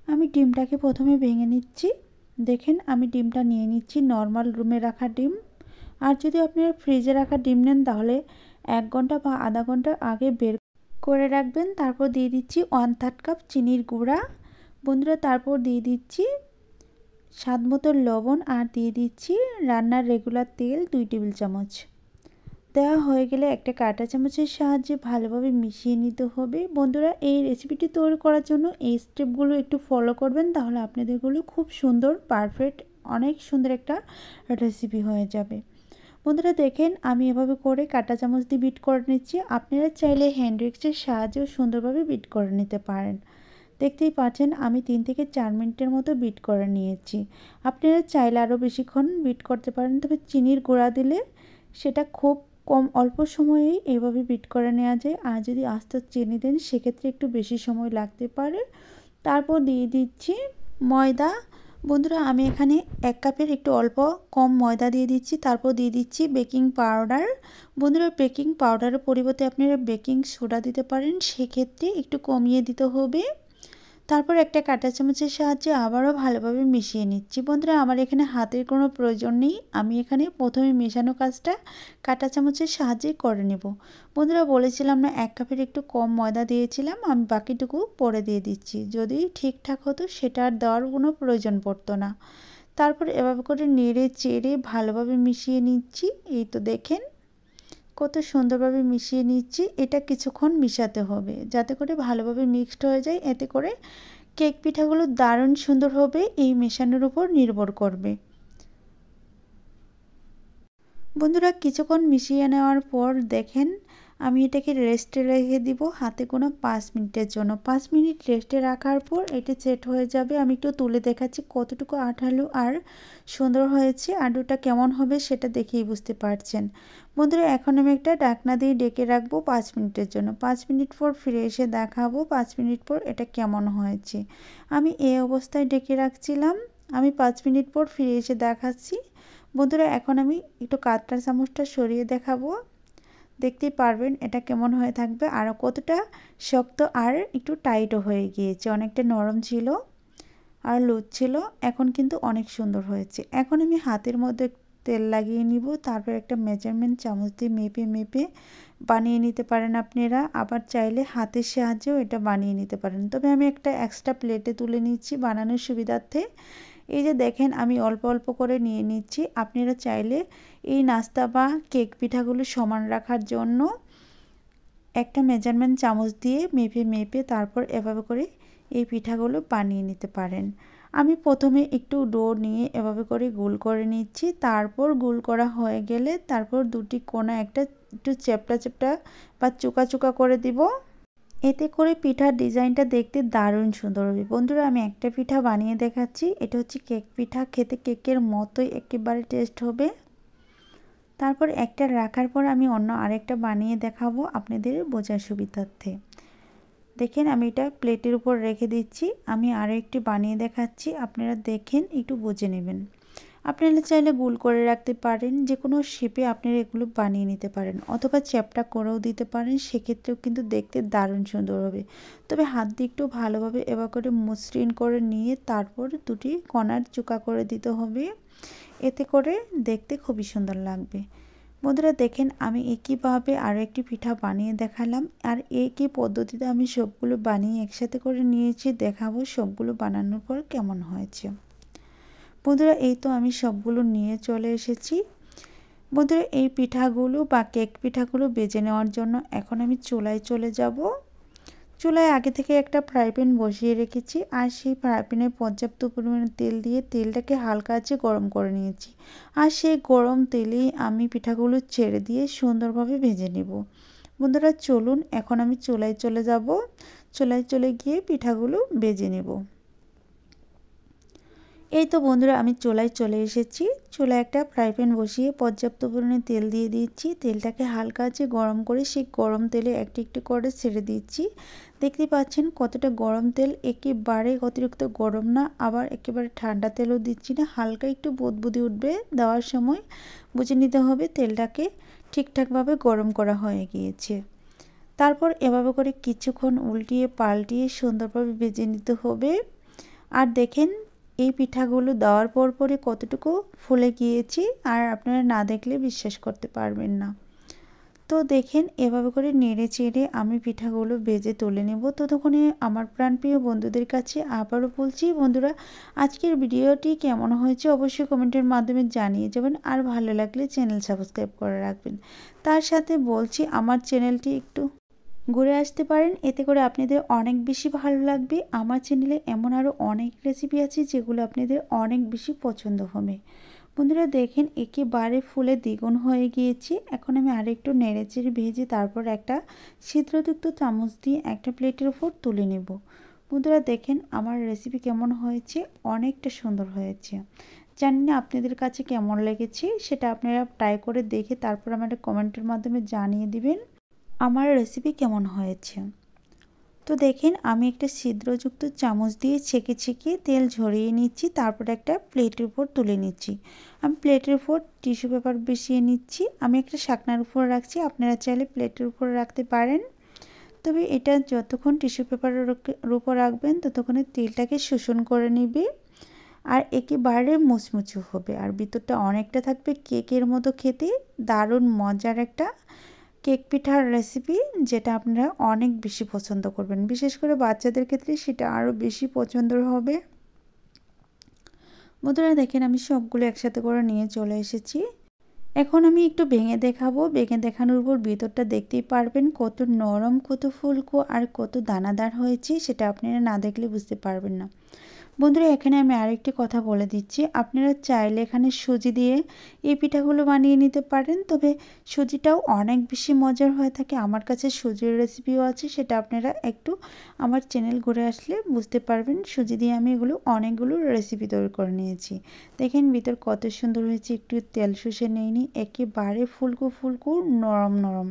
S1: আমি ডিমটাকে প্রথমে ভেঙে নিচ্ছি। দেখেন আমি ডিমটা নিয়ে নিচ্ছি নর্মাল রুমে রাখা ডিম। আর যদি আপনারা ফ্রিজে রাখা ডিম নেন তাহলে 1 ঘন্টা বা আধা ঘন্টা আগে বের করে রাখবেন। তারপর দিয়ে দিচ্ছি 1/3 কাপ চিনির গুঁড়া। বন্ধুরা, তারপর দিয়ে দিচ্ছি স্বাদ মতো লবণ আর দিয়ে দিচ্ছি রান্নার রেগুলার তেল 2 টেবিল চামচ। দেওয়া হয়ে গেলে একটা কাঁটা চামচের সাহায্যে ভালোভাবে মিশিয়ে নিতে হবে। বন্ধুরা, এই রেসিপিটি তৈরি করার জন্য এই স্টেপগুলো একটু ফলো করবেন, তাহলে আপনাদেরগুলো খুব সুন্দর পারফেক্ট অনেক সুন্দর একটা রেসিপি হয়ে যাবে। বন্ধুরা দেখেন আমি এভাবে করে কাঁটা চামচ দিয়ে বিট করে নিচ্ছি। আপনারা চাইলে হ্যান্ড উইক্সের সাহায্যেও সুন্দরভাবে বিট করে নিতে পারেন। দেখতেই পাচ্ছেন আমি 3 থেকে 4 মিনিটের মতো বিট করে নিয়েছি। আপনারা চাইলে আরও বেশিক্ষণ বিট করতে পারেন, তবে চিনির গুঁড়া দিলে সেটা খুব অল্প সময়েই এভাবে বিট করে নেওয়া যায়। আর যদি আস্তে চিনি দেন সেক্ষেত্রে একটু বেশি সময় লাগতে পারে। তারপর দিয়ে দিচ্ছি ময়দা। বন্ধুরা, আমি এখানে 1 কাপের একটু অল্প কম ময়দা দিয়ে দিচ্ছি। তারপর দিয়ে দিচ্ছি বেকিং পাউডার। বন্ধুরা, বেকিং পাউডারের পরিবর্তে আপনারা বেকিং সোডা দিতে পারেন, সেক্ষেত্রে একটু কমিয়ে দিতে হবে। তারপর একটা কাঁটা চামচের সাহায্যে আবারও ভালোভাবে মিশিয়ে নিচ্ছি। বন্ধুরা, আমার এখানে হাতের কোনো প্রয়োজন নেই, আমি এখানে প্রথমে মেশানো কাজটা কাঁটা চামচের সাহায্যে করে নেব। বন্ধুরা, বলেছিলাম না 1 কাপের একটু কম ময়দা দিয়েছিলাম, আমি বাকিটুকু পরে দিয়ে দিচ্ছি। যদি ঠিকঠাক হতো সেটা আর দেওয়ার কোনো প্রয়োজন পড়তো না। তারপর এভাবে করে নেড়ে চেড়ে ভালোভাবে মিশিয়ে নিচ্ছি। এই তো দেখেন কত সুন্দরভাবে মিশিয়ে নিচ্ছি। এটা কিছুক্ষণ মিশাতে হবে যাতে করে ভালোভাবে মিক্সড হয়ে যায়। এতে করে কেক পিঠাগুলো দারুণ সুন্দর হবে, এই মেশানোর উপর নির্ভর করবে। বন্ধুরা, কিছুক্ষণ মিশিয়ে নেওয়ার পর দেখেন আমি এটাকে রেস্টে রেখে দিব হাতে গোনা 5 মিনিটের জন্য। 5 মিনিট রেস্টে রাখার পর এটা সেট হয়ে যাবে। আমি একটু তুলে দেখাচ্ছি কতটুকু আঠালো আর সুন্দর হয়েছে। আলুটা কেমন হবে সেটা দেখেই বুঝতে পারছেন। বন্ধুরা, এখন আমি একটা ঢাকনা দিয়ে ডেকে রাখবো 5 মিনিটের জন্য। 5 মিনিট পর ফিরে এসে দেখাবো 5 মিনিট পর এটা কেমন হয়েছে। আমি এই অবস্থায় ডেকে রাখছিলাম, আমি 5 মিনিট পর ফিরে এসে দেখাচ্ছি। বন্ধুরা, এখন আমি একটু কাঁটার চামচটা সরিয়ে দেখাবো, দেখতেই পারবেন এটা কেমন হয়ে থাকবে। আর কতটা শক্ত আর একটু টাইটও হয়ে গিয়েছে, অনেকটা নরম ছিল আর লুজ ছিল, এখন কিন্তু অনেক সুন্দর হয়েছে। এখন আমি হাতের মধ্যে তেল লাগিয়ে নিব, তারপর একটা মেজারমেন্ট চামচ দিয়ে মেপে বানিয়ে নিতে পারেন আপনারা। আবার চাইলে হাতের সাহায্যেও এটা বানিয়ে নিতে পারেন, তবে আমি একটা এক্সট্রা প্লেটে তুলে নিচ্ছি বানানোর সুবিধার্থে। এই যে দেখেন আমি অল্প অল্প করে নিয়ে নিচ্ছি। আপনারা চাইলে এই নাস্তা বা কেক পিঠাগুলো সমান রাখার জন্য একটা মেজারমেন্ট চামচ দিয়ে মেপে তারপর এভাবে করে এই পিঠাগুলো বানিয়ে নিতে পারেন। আমি প্রথমে একটু ডো নিয়ে এভাবে করে গোল করে নিচ্ছি। তারপর গোল করা হয়ে গেলে তারপর দুটি কোণা একটা একটু চ্যাপটা বা চোকা করে দিব। এতে করে পিঠার ডিজাইনটা দেখতে দারুণ সুন্দর হবে। বন্ধুরা আমি একটা পিঠা বানিয়ে দেখাচ্ছি। এটা হচ্ছে কেক পিঠা, খেতে কেকের মতোই একেবারে টেস্ট হবে। তারপর একটা রাখার পর আমি অন্য আরেকটা বানিয়ে দেখাবো আপনাদের বোঝার সুবিধার্থে। দেখেন আমি এটা প্লেটের উপর রেখে দিচ্ছি। আমি আরও একটি বানিয়ে দেখাচ্ছি, আপনারা দেখেন একটু বুঝে নেবেন। আপনারা চাইলে গোল করে রাখতে পারেন, যে কোনো শেপে আপনারা এগুলো বানিয়ে নিতে পারেন, অথবা চ্যাপটা করেও দিতে পারেন, সেক্ষেত্রেও কিন্তু দেখতে দারুণ সুন্দর হবে। তবে হাত দিয়ে একটু ভালোভাবে এবার করে মসৃণ করে নিয়ে তারপর দুটি কণার চোকা করে দিতে হবে, এতে করে দেখতে খুবই সুন্দর লাগবে। বন্ধুরা দেখেন আমি একইভাবে আরও একটি পিঠা বানিয়ে দেখালাম, আর একই পদ্ধতিতে আমি সবগুলো বানিয়ে একসাথে করে নিয়েছি, দেখাবো সবগুলো বানানোর পর কেমন হয়েছে। বন্ধুরা এই তো আমি সবগুলো নিয়ে চলে এসেছি। বন্ধুরা এই পিঠাগুলো বা কেক পিঠাগুলো বেজে নেওয়ার জন্য এখন আমি চুলায় চলে যাব। চুলায় আগে থেকে একটা ফ্রাই প্যান বসিয়ে রেখেছি, আর সেই ফ্রাই প্যানে পর্যাপ্ত পরিমাণে তেল দিয়ে তেলটাকে হালকা আঁচে গরম করে নিয়েছি, আর সেই গরম তেলেই আমি পিঠাগুলো ছেড়ে দিয়ে সুন্দরভাবে ভেজে নেব। বন্ধুরা চলুন এখন আমি চুলায় চলে যাব, চুলায় চলে গিয়ে পিঠাগুলো ভেজে নেব। এই তো বন্ধুরা আমি চুলায় চলে এসেছি। চুলায় একটা ফ্রাই প্যান বসিয়ে পর্যাপ্ত পরিমাণে তেল দিয়ে দিচ্ছি, তেলটাকে হালকা আঁচে গরম করে সেই গরম তেলে একটি একটি করে ছেড়ে দিচ্ছি। দেখতে পাচ্ছেন কতটা গরম তেল, একেবারে অতিরিক্ত গরম না, আবার একেবারে ঠান্ডা তেলও দিচ্ছি না, হালকা একটু বুদবুদি উঠবে, দেওয়ার সময় বুঝে নিতে হবে তেলটাকে ঠিকঠাকভাবে গরম করা হয়ে গিয়েছে। তারপর এভাবে করে কিছুক্ষণ উল্টিয়ে পাল্টিয়ে সুন্দরভাবে ভেজে নিতে হবে। আর দেখেন এই পিঠাগুলো দেওয়ার পরই কতটুকু ফুলে গিয়েছে, আর আপনারা না দেখলে বিশ্বাস করতে পারবেন না। তো দেখেন এভাবে করে নেড়ে চেড়ে আমি পিঠাগুলো ভেজে তুলে নেব। ততক্ষণে আমার প্রাণপ্রিয় বন্ধুদের কাছে আবারও বলছি, বন্ধুরা আজকের ভিডিওটি কেমন হয়েছে অবশ্যই কমেন্টের মাধ্যমে জানিয়ে যাবেন, আর ভালো লাগলে চ্যানেল সাবস্ক্রাইব করে রাখবেন। তার সাথে বলছি আমার চ্যানেলটি একটু ঘুরে আসতে পারেন, এতে করে আপনাদের অনেক বেশি ভালো লাগবে। আমার চ্যানেলে এমন আরও অনেক রেসিপি আছে যেগুলো আপনাদের অনেক বেশি পছন্দ হবে। বন্ধুরা দেখেন একেবারে ফুলে দ্বিগুণ হয়ে গিয়েছে। এখন আমি আরেকটু নেড়েচেড়ে ভেজে তারপর একটা ছিদ্রযুক্ত চামচ দিয়ে একটা প্লেটের উপর তুলে নেব। বন্ধুরা দেখেন আমার রেসিপি কেমন হয়েছে, অনেকটা সুন্দর হয়েছে। জানি না আপনাদের কাছে কেমন লেগেছে, সেটা আপনারা ট্রাই করে দেখে তারপর আমাদের কমেন্টের মাধ্যমে জানিয়ে দিবেন আমার রেসিপি কেমন হয়েছে। তো দেখেন আমি একটা ছিদ্রযুক্ত চামচ দিয়ে ছেঁকে ছেঁকে তেল ঝরিয়ে নিচ্ছি, তারপর একটা প্লেটের উপর তুলে নিচ্ছি। আমি প্লেটের উপর টিস্যু পেপার বিছিয়ে নিচ্ছি। আমি একটা শাকনার উপর রাখছি, আপনারা চাইলে প্লেটের উপর রাখতে পারেন। তবে এটা যতক্ষণ টিস্যু পেপারের উপর রাখবেন ততক্ষণে তেলটাকে শোষণ করে নেবে, আর একেবারে মুচমুচে হবে, আর ভিতরটা অনেকটা থাকবে কেকের মতো খেতে। দারুণ মজার একটা কেক পিঠার রেসিপি, যেটা আপনারা অনেক বেশি পছন্দ করবেন, বিশেষ করে বাচ্চাদের ক্ষেত্রে সেটা আরও বেশি পছন্দের হবে। বন্ধুরা দেখেন আমি সবগুলো একসাথে করে নিয়ে চলে এসেছি। এখন আমি একটু ভেঙে দেখাবো, ভেঙে দেখানোর উপর ভিতরটা দেখতেই পারবেন কত নরম, কত ফুলকো আর কত দানাদার হয়েছে, সেটা আপনারা না দেখলে বুঝতে পারবেন না। বন্ধুরা এখানে আমি আরেকটি কথা বলে দিচ্ছি, আপনারা চাইলে এখানে সুজি দিয়ে এই পিঠাগুলো বানিয়ে নিতে পারেন, তবে সুজিটাও অনেক বেশি মজার হয়ে থাকে। আমার কাছে সুজির রেসিপিও আছে, সেটা আপনারা একটু আমার চ্যানেল ঘুরে আসলে বুঝতে পারবেন। সুজি দিয়ে আমি এগুলো অনেকগুলো রেসিপি তৈরি করে নিয়েছি। দেখেন ভিতর কত সুন্দর হয়েছে, একটু তেল শুষে নেইনি, একেবারে ফুলকো ফুলকো নরম নরম।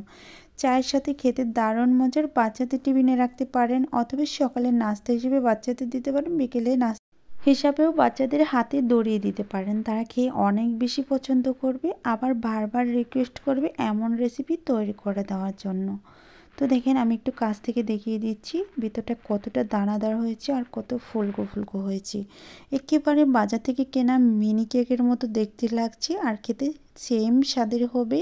S1: চায়ের সাথে খেতে দারুণ মজার, বাচ্চাদের টিফিনে রাখতে পারেন, অথবা সকালের নাস্তা হিসেবে বাচ্চাদের দিতে পারেন, বিকেলে নাস্তা হিসাবেও বাচ্চাদের হাতে ধরিয়ে দিতে পারেন, তারা খেয়ে অনেক বেশি পছন্দ করবে, আবার বারবার রিকোয়েস্ট করবে এমন রেসিপি তৈরি করে দেওয়ার জন্য। তো দেখেন আমি একটু কাছ থেকে দেখিয়ে দিচ্ছি ভিতরটা কতটা দানাদার হয়েছে আর কত ফুলকো ফুলকো হয়েছে। একেবারে বাজার থেকে কেনা মিনি কেকের মতো দেখতে লাগছে, আর খেতে সেম স্বাদের হবে।